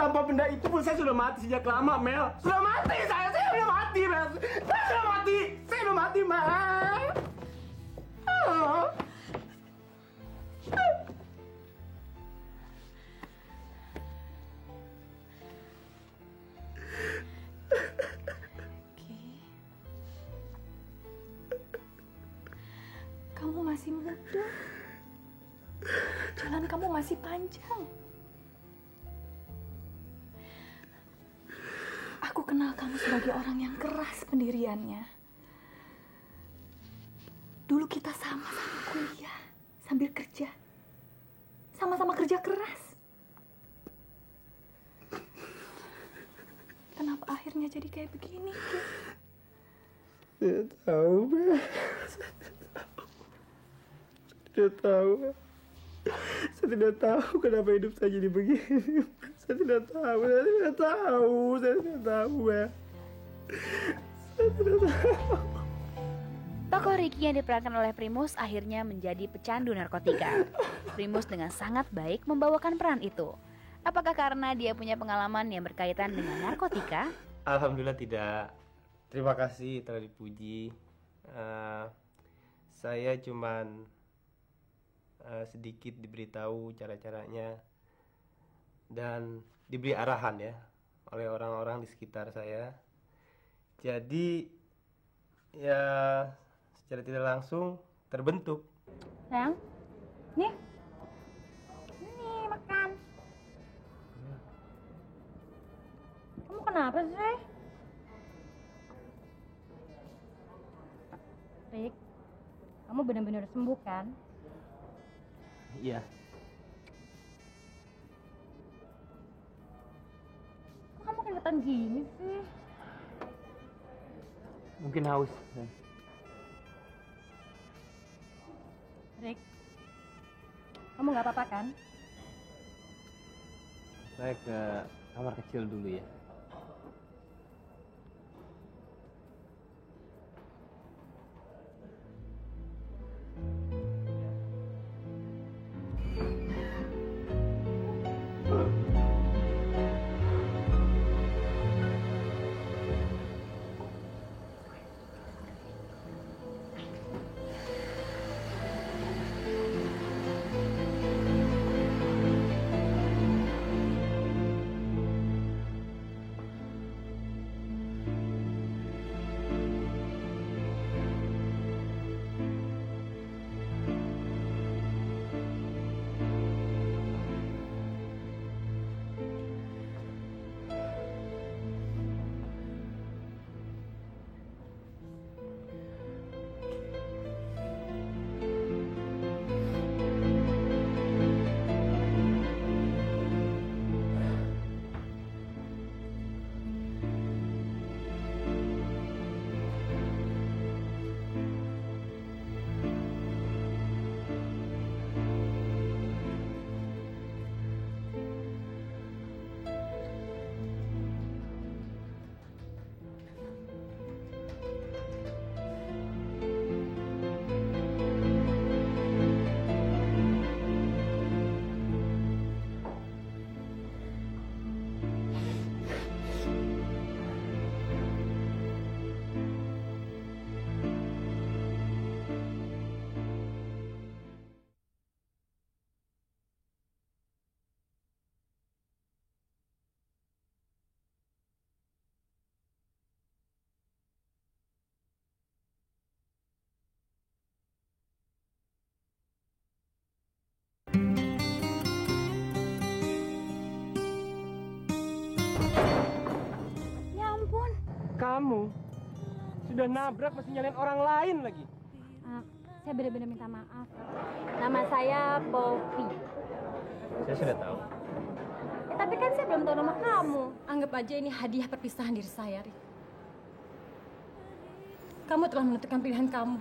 Tanpa benda itu pun saya sudah mati sejak lama, Mel. Sudah mati saya sudah mati, Mel. Saya sudah mati, Mel. Oh.
Kamu masih muda. Jalan kamu masih panjang. Aku kenal kamu sebagai orang yang keras pendiriannya. Dulu kita sama-sama kuliah, sambil kerja. Sama-sama kerja keras. Kenapa akhirnya jadi kayak begini, Ki?
Tidak tahu, Mel. Saya tidak tahu kenapa hidup saya jadi begini. Saya tidak tahu, Mel. Saya tidak tahu.
Tokoh Ricky yang diperankan oleh Primus akhirnya menjadi pecandu narkotika. Primus dengan sangat baik membawakan peran itu. Apakah karena dia punya pengalaman yang berkaitan dengan narkotika?
Alhamdulillah tidak. Terima kasih telah dipuji. Saya cuman sedikit diberitahu cara-caranya dan diberi arahan ya oleh orang-orang di sekitar saya. Jadi ya secara tidak langsung terbentuk.
Sayang, nih makan. Kamu kenapa sih? Rick, kamu benar-benar sembuh kan?
Iya.
Kok kamu kelihatan gini sih?
Mungkin haus.
Rick, kamu nggak apa-apa kan?
Saya ke kamar kecil dulu ya.
Kamu sudah nabrak masih nyalain orang lain lagi.
Saya benar-benar minta maaf. Nama saya Poppy.
Saya sudah tahu.
Tapi kan saya belum tahu nama kamu. Anggap aja ini hadiah perpisahan diri saya, Rick. Kamu telah menentukan pilihan kamu.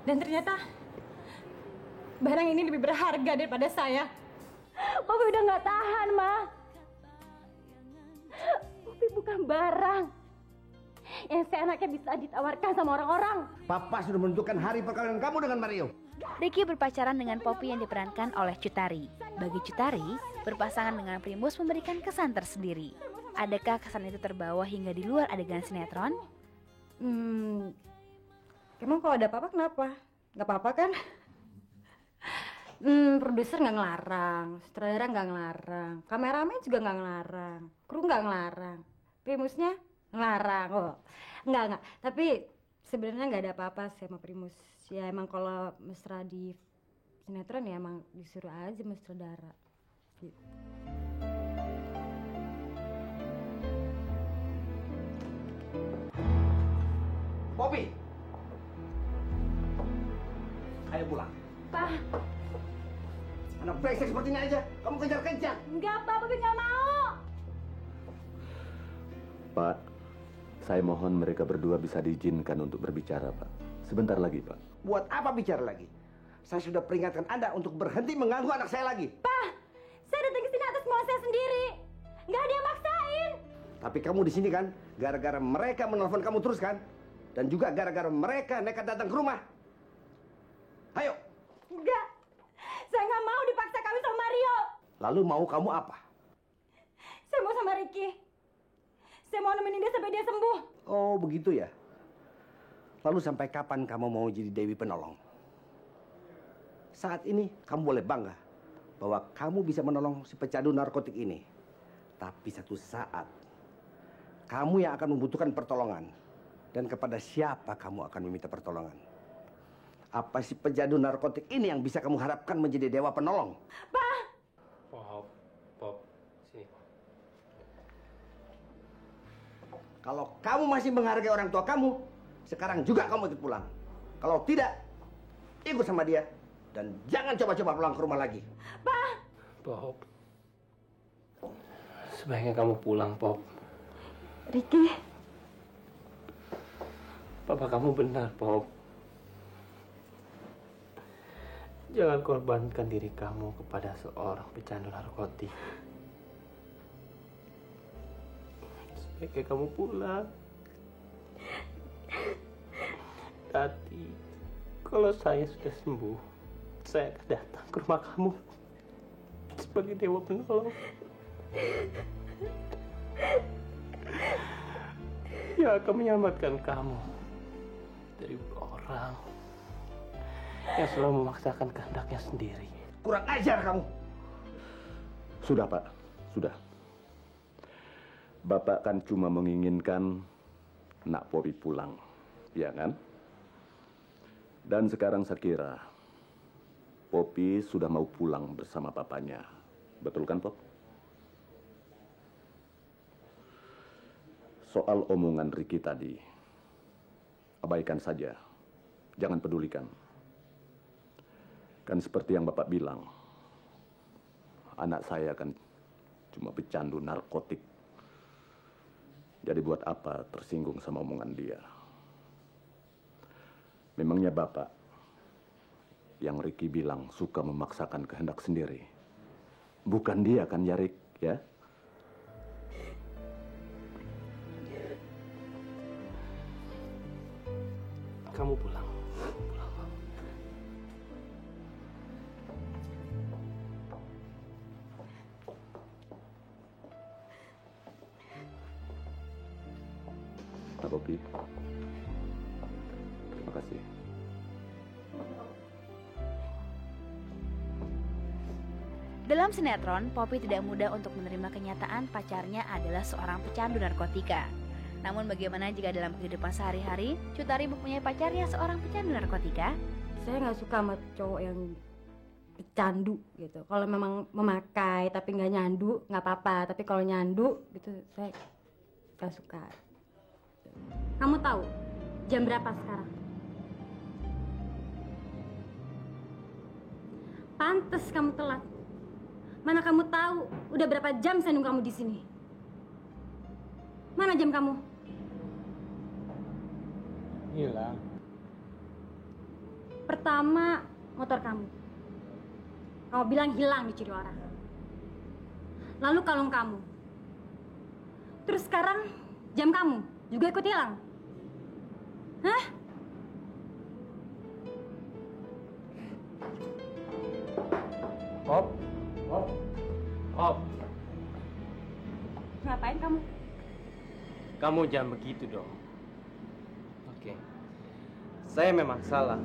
Dan ternyata barang ini lebih berharga daripada saya. Poppy udah nggak tahan, Ma. Poppy bukan barang. yang seenaknya bisa ditawarkan sama orang-orang.
Papa sudah menentukan hari perkawinan kamu dengan Mario.
Ricky berpacaran dengan Poppy yang diperankan oleh Cut Tari. Bagi Cut Tari, berpasangan dengan Primus memberikan kesan tersendiri. Adakah kesan itu terbawa hingga di luar adegan sinetron?
Emang kalau ada apa-apa kenapa? Gak apa-apa kan? Produser nggak ngelarang, sutradara nggak ngelarang, kameramen juga nggak ngelarang, kru nggak ngelarang, Primusnya ngelarang. Oh, nggak. Tapi sebenarnya nggak ada apa-apa sih sama Primus. Ya emang kalau mesra di sinetron ya emang disuruh aja sama sutradara. Gitu.
Poppy, ayo pulang.
Pak.
Anak brengsek seperti ini aja, kamu kejar-kejar.
Enggak, Pak, Poppy nggak mau.
Pak, saya mohon mereka berdua bisa diizinkan untuk berbicara, Pak. Sebentar lagi, Pak.
Buat apa bicara lagi? Saya sudah peringatkan Anda untuk berhenti mengganggu anak saya lagi.
Pak, saya datang ke sini atas mau saya sendiri. Nggak ada yang maksain.
Tapi kamu di sini kan, gara-gara mereka menelpon kamu terus kan? Dan juga gara-gara mereka nekat datang ke rumah. Ayo.
Enggak. Saya nggak mau dipaksa kawin sama Mario.
Lalu mau kamu apa?
Saya mau sama Ricky. Saya mau nemenin dia sampai dia sembuh.
Oh, begitu ya. Lalu sampai kapan kamu mau jadi Dewi Penolong? Saat ini kamu boleh bangga bahwa kamu bisa menolong si pecandu narkotik ini. Tapi satu saat kamu yang akan membutuhkan pertolongan. Dan kepada siapa kamu akan meminta pertolongan? Apa si pecandu narkotik ini yang bisa kamu harapkan menjadi dewa penolong?
Pak!
Pop, sini.
Kalau kamu masih menghargai orang tua kamu, sekarang juga kamu ikut pulang. Kalau tidak, ikut sama dia. Dan jangan coba-coba pulang ke rumah lagi.
Pak!
Pop, sebaiknya kamu pulang, Pop.
Ricky.
Papa kamu benar, Pop. Jangan korbankan diri kamu kepada seorang pecandu narkotik. Sebaiknya kamu pulang. Nanti, kalau saya sudah sembuh, saya akan datang ke rumah kamu sebagai dewa penolong. Ya, akan menyelamatkan kamu dari orang yang selalu memaksakan kehendaknya sendiri.
Kurang ajar kamu.
Sudah, Pak. Sudah. Bapak kan cuma menginginkan Nak Poppy pulang, ya kan? Dan sekarang saya kira Poppy sudah mau pulang bersama papanya. Betul kan, Pop? Soal omongan Ricky tadi, abaikan saja. Jangan pedulikan. Kan seperti yang Bapak bilang, anak saya kan cuma pecandu narkotik. Jadi buat apa tersinggung sama omongan dia? Memangnya Bapak yang Ricky bilang suka memaksakan kehendak sendiri. Bukan dia kan, ya, Rick, ya?
Kamu pulang.
Pak Poppy. Terima kasih.
Dalam sinetron, Poppy tidak mudah untuk menerima kenyataan pacarnya adalah seorang pecandu narkotika. Namun bagaimana jika dalam kehidupan sehari-hari, Cut Tari mempunyai pacarnya seorang pecandu narkotika?
Saya nggak suka sama cowok yang pecandu gitu. Kalau memang memakai tapi nggak nyandu, nggak apa-apa. Tapi kalau nyandu gitu, saya nggak suka. Kamu tahu jam berapa sekarang? Pantes kamu telat. Mana kamu tahu udah berapa jam saya nunggu kamu di sini? Mana jam kamu?
Hilang.
Pertama, motor kamu. Kamu bilang hilang dicuri orang. Lalu kalung kamu. Terus sekarang jam kamu juga ikut hilang. Hah?
Op, op, op.
Ngapain kamu?
Kamu jangan begitu dong. Oke. Saya memang salah.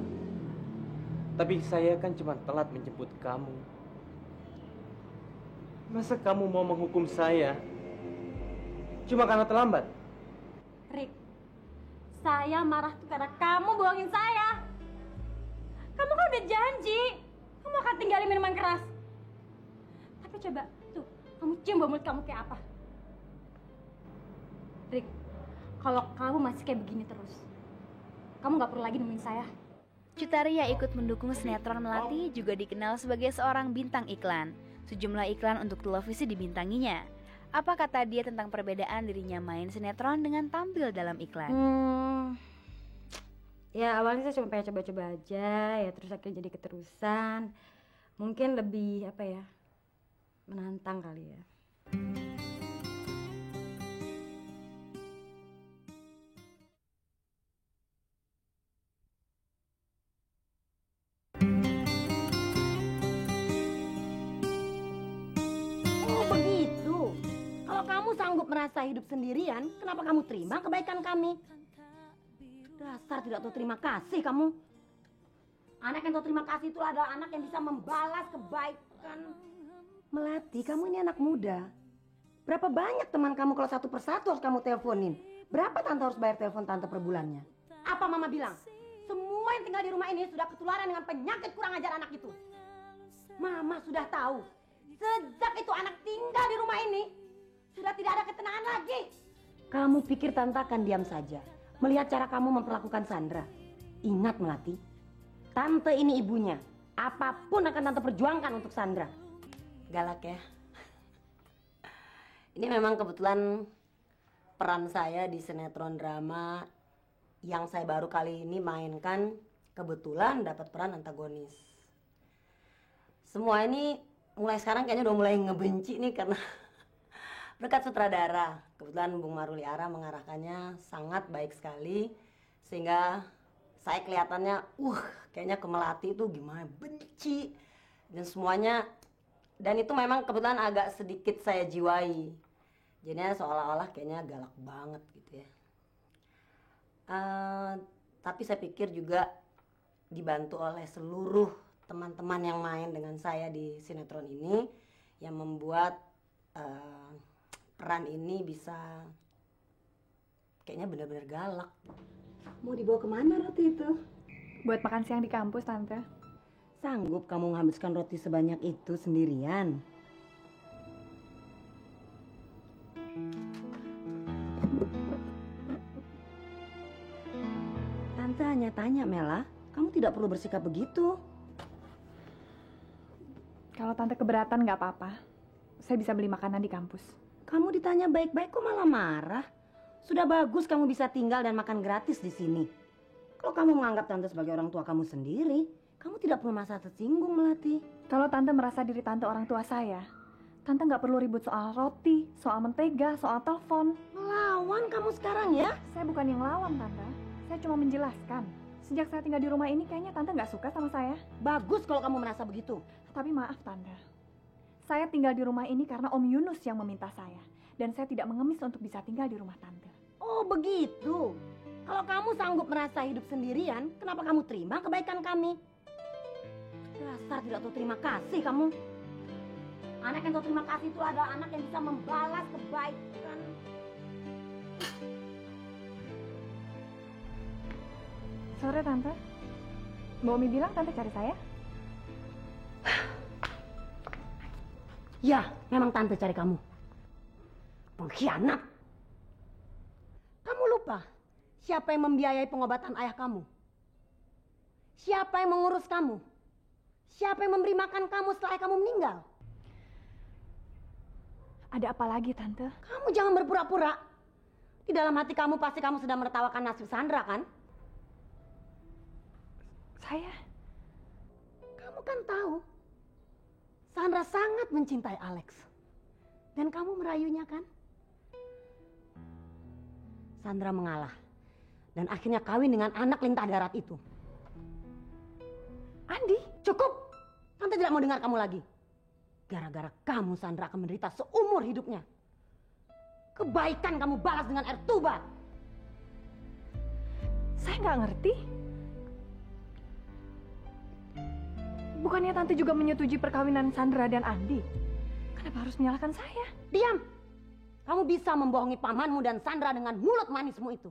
Tapi saya kan cuma telat menjemput kamu. Masa kamu mau menghukum saya cuma karena terlambat?
Rick, saya marah tuh karena kamu bohongin saya. Kamu kan udah janji kamu akan tinggalin minuman keras. Tapi coba, tuh, kamu cium bau mulut kamu kayak apa? Rick, kalau kamu masih kayak begini terus, kamu nggak perlu lagi nemuin saya.
Cut Tari yang ikut mendukung sinetron Melati juga dikenal sebagai seorang bintang iklan. Sejumlah iklan untuk televisi dibintanginya. Apa kata dia tentang perbedaan dirinya main sinetron dengan tampil dalam iklan?
Ya awalnya saya cuma pengen coba-coba aja, ya terus akhirnya jadi keterusan. Mungkin lebih apa ya, menantang kali ya.
Oh begitu. Kalau kamu sanggup merasa hidup sendirian, kenapa kamu terima kebaikan kami? Dasar tidak tahu terima kasih kamu. Anak yang tahu terima kasih itu adalah anak yang bisa membalas kebaikan. Melati, kamu ini anak muda. Berapa banyak teman kamu kalau satu persatu harus kamu teleponin? Berapa tante harus bayar telepon tante per bulannya? Apa mama bilang? Semua yang tinggal di rumah ini sudah ketularan dengan penyakit kurang ajar anak itu. Mama sudah tahu. Sejak itu anak tinggal di rumah ini, sudah tidak ada ketenangan lagi. Kamu pikir tante akan diam saja melihat cara kamu memperlakukan Sandra? Ingat Melati, tante ini ibunya. Apapun akan tante perjuangkan untuk Sandra. Galak ya. Ini memang kebetulan peran saya di sinetron drama yang saya baru kali ini mainkan, kebetulan dapat peran antagonis. Semua ini mulai sekarang kayaknya udah mulai ngebenci nih karena berkat sutradara. Kebetulan Bung Maruli Ara mengarahkannya sangat baik sekali. Sehingga saya kelihatannya, kayaknya ke Melati itu gimana, benci. Dan semuanya, dan itu memang kebetulan agak sedikit saya jiwai. Jadinya seolah-olah kayaknya galak banget gitu ya. Tapi saya pikir juga dibantu oleh seluruh teman-teman yang main dengan saya di sinetron ini. Yang membuat peran ini bisa kayaknya benar-benar galak. Mau dibawa kemana roti itu?
Buat makan siang di kampus, Tante.
Sanggup kamu menghabiskan roti sebanyak itu sendirian? Tante hanya tanya, Mela. Kamu tidak perlu bersikap begitu.
Kalau Tante keberatan nggak apa-apa. Saya bisa beli makanan di kampus.
Kamu ditanya baik-baik kok malah marah. Sudah bagus kamu bisa tinggal dan makan gratis di sini. Kalau kamu menganggap Tante sebagai orang tua kamu sendiri, kamu tidak perlu merasa tersinggung, Melati.
Kalau Tante merasa diri Tante orang tua saya, Tante nggak perlu ribut soal roti, soal mentega, soal telepon.
Melawan kamu sekarang ya?
Saya bukan yang lawan, Tante. Saya cuma menjelaskan. Sejak saya tinggal di rumah ini, kayaknya Tante nggak suka sama saya.
Bagus kalau kamu merasa begitu.
Tapi maaf, Tante. Saya tinggal di rumah ini karena Om Yunus yang meminta saya. Dan saya tidak mengemis untuk bisa tinggal di rumah Tante.
Oh begitu. Kalau kamu sanggup merasa hidup sendirian, kenapa kamu terima kebaikan kami? Dasar tidak tahu terima kasih kamu. Anak yang tahu terima kasih itu adalah anak yang bisa membalas kebaikan.
Sore, Tante. Mbak Umi bilang Tante cari saya?
Ya, memang Tante cari kamu. Pengkhianat. Kamu lupa siapa yang membiayai pengobatan ayah kamu? Siapa yang mengurus kamu? Siapa yang memberi makan kamu setelah ayah kamu meninggal?
Ada apa lagi, Tante?
Kamu jangan berpura-pura. Di dalam hati kamu pasti kamu sedang menertawakan nasib Sandra, kan?
Saya?
Kamu kan tahu Sandra sangat mencintai Alex. Dan kamu merayunya, kan? Sandra mengalah. dan akhirnya kawin dengan anak lintah darat itu. Andi, cukup. Tante tidak mau dengar kamu lagi. Gara-gara kamu Sandra akan menderita seumur hidupnya. Kebaikan kamu balas dengan air tuba.
Saya nggak ngerti. Bukannya Tante juga menyetujui perkawinan Sandra dan Andi? Kenapa harus menyalahkan saya?
Diam! Kamu bisa membohongi pamanmu dan Sandra dengan mulut manismu itu.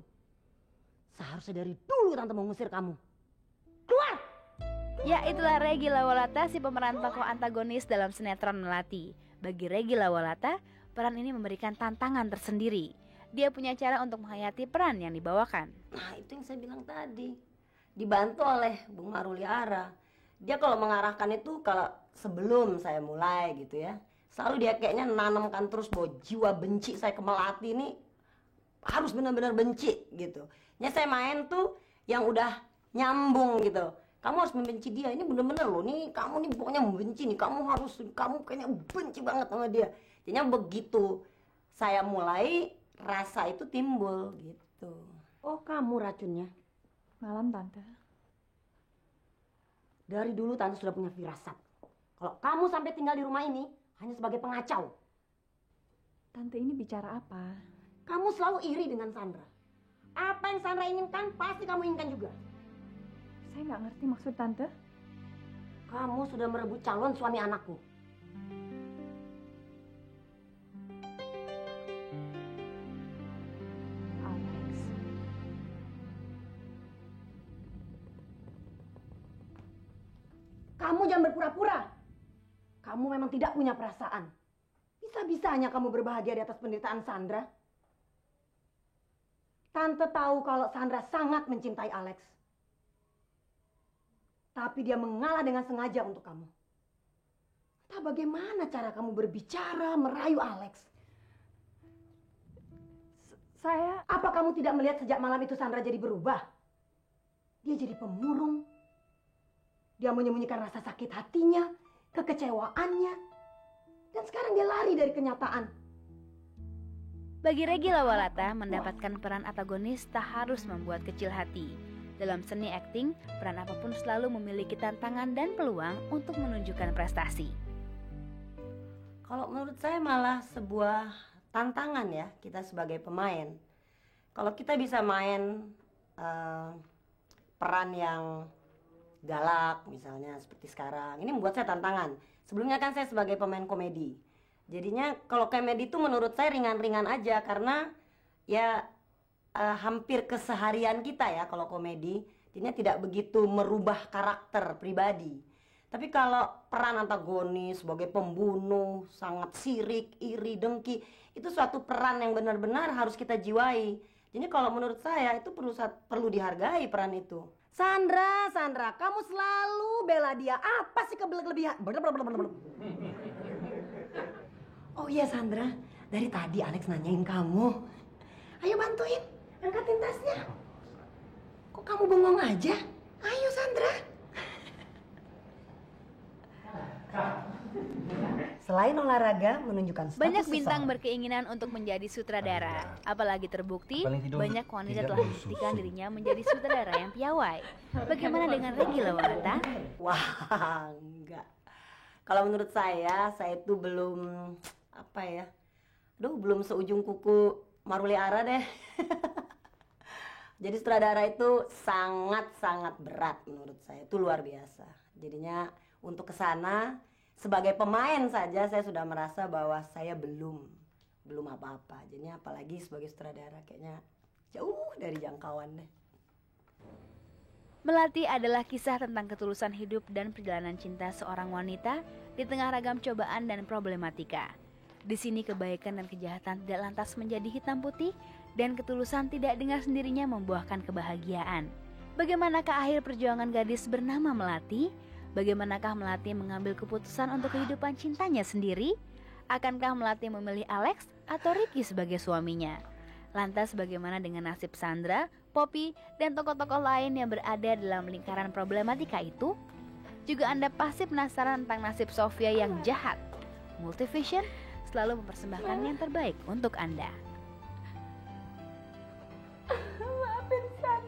Seharusnya dari dulu Tante mengusir kamu. Keluar!
Ya, itulah Regi Lawalata, si pemeran tokoh antagonis dalam sinetron Melati. Bagi Regi Lawalata, peran ini memberikan tantangan tersendiri. Dia punya cara untuk menghayati peran yang dibawakan.
Nah, itu yang saya bilang tadi. Dibantu oleh Bung Maruliara. Dia kalau mengarahkan itu, kalau sebelum saya mulai gitu ya, selalu dia kayaknya nanamkan terus bahwa jiwa benci saya ke Melati ini harus benar-benar benci gitu. Ya saya main tuh yang udah nyambung gitu. Kamu harus membenci dia, ini bener-bener loh, nih kamu nih pokoknya membenci nih, kamu kayaknya benci banget sama dia. Jadinya begitu saya mulai, rasa itu timbul gitu. Oh, kamu racunnya?
Malam, Tante.
Dari dulu Tante sudah punya firasat. Kalau kamu sampai tinggal di rumah ini, hanya sebagai pengacau.
Tante ini bicara apa?
Kamu selalu iri dengan Sandra. Apa yang Sandra inginkan, pasti kamu inginkan juga.
Saya nggak ngerti maksud Tante.
Kamu sudah merebut calon suami anakku.
Alex.
Kamu jangan berpura-pura. Kamu memang tidak punya perasaan. Bisa-bisanya kamu berbahagia di atas penderitaan Sandra. Tante tahu kalau Sandra sangat mencintai Alex. Tapi dia mengalah dengan sengaja untuk kamu. Entah bagaimana cara kamu berbicara, merayu Alex.
Saya...
Apa kamu tidak melihat sejak malam itu Sandra jadi berubah? Dia jadi pemurung. Dia menyembunyikan rasa sakit hatinya, kekecewaannya. Dan sekarang dia lari dari kenyataan.
Bagi Regi Lawalata, mendapatkan peran antagonis tak harus membuat kecil hati. Dalam seni akting, peran apapun selalu memiliki tantangan dan peluang untuk menunjukkan prestasi.
Kalau menurut saya malah sebuah tantangan ya, kita sebagai pemain. Kalau kita bisa main peran yang galak misalnya seperti sekarang, ini membuat saya tantangan. Sebelumnya kan saya sebagai pemain komedi. Jadinya kalau komedi itu menurut saya ringan-ringan aja karena ya hampir keseharian kita ya kalau komedi. Jadinya tidak begitu merubah karakter pribadi. Tapi kalau peran antagonis sebagai pembunuh, sangat sirik, iri, dengki, itu suatu peran yang benar-benar harus kita jiwai. Jadi kalau menurut saya itu perlu dihargai peran itu. Sandra, kamu selalu bela dia. Apa sih kelebihan? Oh iya Sandra, dari tadi Alex nanyain kamu. Ayo bantuin, angkatin tasnya. Kok kamu bengong aja? Ayo Sandra. Selain olahraga, menunjukkan status
banyak bintang
seseorang.
berkeinginan untuk menjadi sutradara. Apalagi terbukti, banyak wanita telah membuktikan dirinya menjadi sutradara yang piawai. Bagaimana dengan Regi Lawalata?
Wah, enggak. Kalau menurut saya itu belum, apa ya, belum seujung kuku Maruliara deh. Jadi sutradara itu sangat-sangat berat menurut saya, itu luar biasa. Jadinya untuk kesana, sebagai pemain saja saya sudah merasa bahwa saya belum apa-apa. Jadinya apalagi sebagai sutradara kayaknya jauh dari jangkauan deh.
Melati adalah kisah tentang ketulusan hidup dan perjalanan cinta seorang wanita di tengah ragam cobaan dan problematika. Di sini kebaikan dan kejahatan tidak lantas menjadi hitam putih dan ketulusan tidak dengan sendirinya membuahkan kebahagiaan. Bagaimanakah akhir perjuangan gadis bernama Melati? Bagaimanakah Melati mengambil keputusan untuk kehidupan cintanya sendiri? Akankah Melati memilih Alex atau Ricky sebagai suaminya? Lantas bagaimana dengan nasib Sandra, Poppy, dan tokoh-tokoh lain yang berada dalam lingkaran problematika itu? Juga Anda pasti penasaran tentang nasib Sofia yang jahat. Multivision selalu mempersembahkan yang terbaik untuk Anda.
Maafin saya.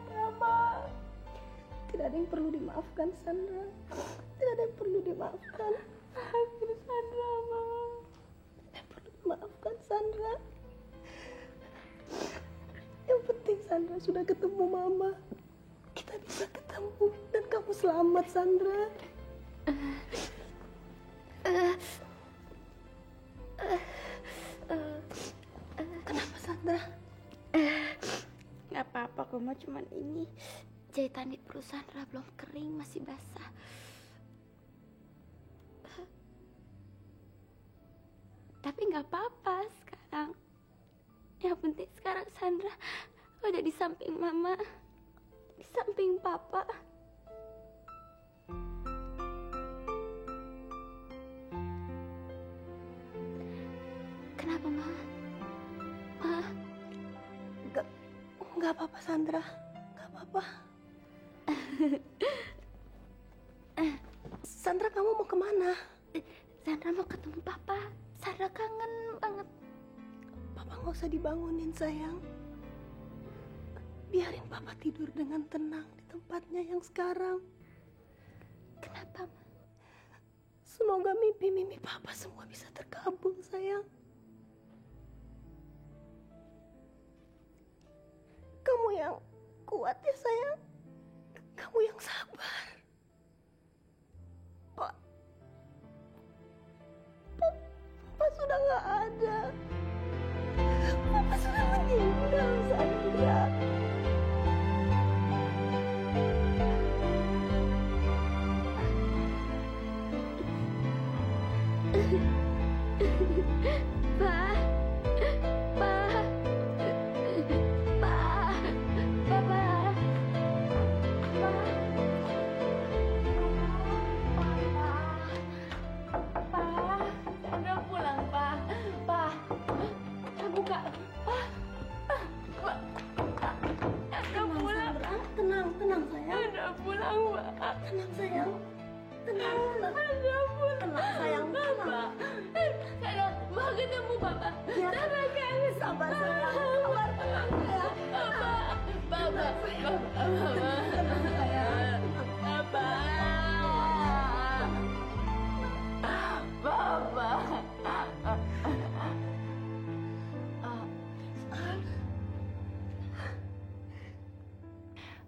Tidak ada yang perlu dimaafkan, Sandra. Tidak ada yang perlu dimaafkan. Maafin Sandra, Mama. Tidak ada yang perlu dimaafkan, Sandra. Yang penting Sandra sudah ketemu Mama. Kita bisa ketemu dan kamu selamat, Sandra. Kenapa, Sandra?
Nggak apa-apa kok, Ma. Cuman ini jahitan di perut Sandra belum kering, masih basah. Tapi nggak apa-apa sekarang. Yang penting sekarang Sandra udah di samping Mama, di samping Papa. Kenapa, Ma? Ma?
Nggak apa-apa, Sandra. Nggak apa-apa. Sandra, kamu mau kemana?
Sandra mau ketemu Papa. Sandra kangen banget.
Papa nggak usah dibangunin, sayang. Biarin Papa tidur dengan tenang di tempatnya yang sekarang.
Kenapa, Ma?
Semoga mimpi-mimpi Papa semua bisa terkabul, sayang. Kamu yang kuat ya, sayang. Kamu yang sabar. Papa sudah nggak ada. Papa sudah meninggal, Sandra.
Pa, Pa, Pa, Papa,
Sandra pulang, Pa. Pa, buka. Pa, Sandra pulang.
Tenang, tenang, sayang.
Sandra pulang, Pa.
Tenang, sayang. Tenang, tenang.
Sandra pulang.
Tenang, sayang. Tenang.
Sandra mau ketemu Papa.
Ya.
Sandra kangen.
Sabar, sayang. Sabar, tenang, ya.
Papa, Papa, Papa,
Tenang, sayang.
Papa. Papa.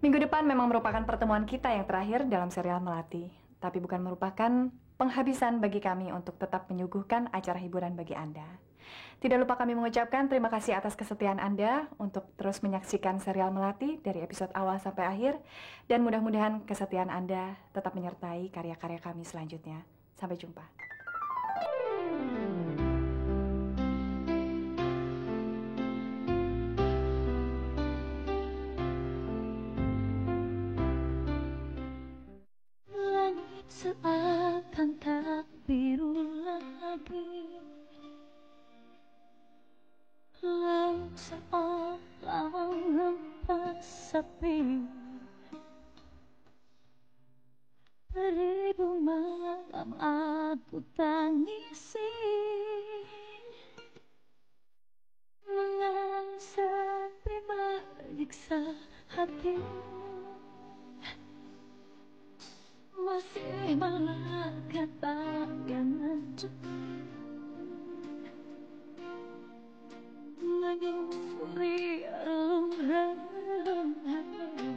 Minggu depan memang merupakan pertemuan kita yang terakhir dalam serial Melati, tapi bukan merupakan penghabisan bagi kami untuk tetap menyuguhkan acara hiburan bagi Anda. Tidak lupa kami mengucapkan terima kasih atas kesetiaan Anda untuk terus menyaksikan serial Melati dari episode awal sampai akhir, dan mudah-mudahan kesetiaan Anda tetap menyertai karya-karya kami selanjutnya. Sampai jumpa.
Langit seakan tak biru lagi, laut seolah menghempas sepi. Beribu malam aku tangisi, mengasih menyiksa hatimu. Masih melekat bayanganmu, menyusuri relung hati.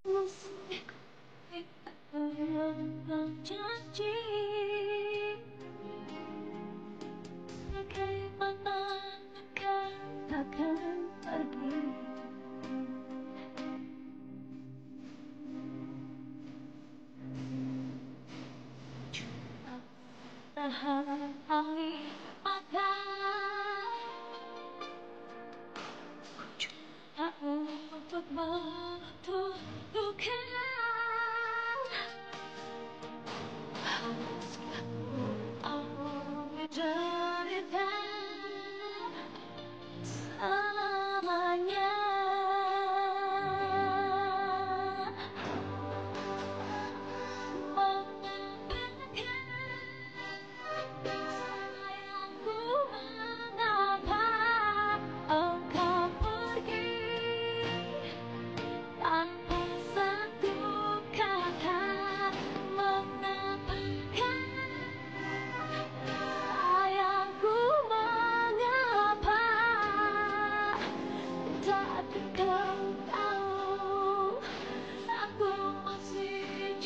Masih janji, bagaimana katakan pergi. Hari mata untuk menutupkan, haruskah aku menderita selamanya?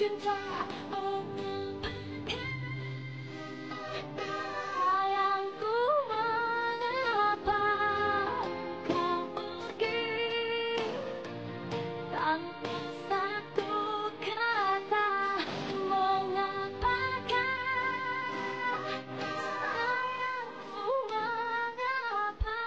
cinta. Sayangku, mengapa kau pergi tanpa satu kata mengatakan. Sayangku, mengapa.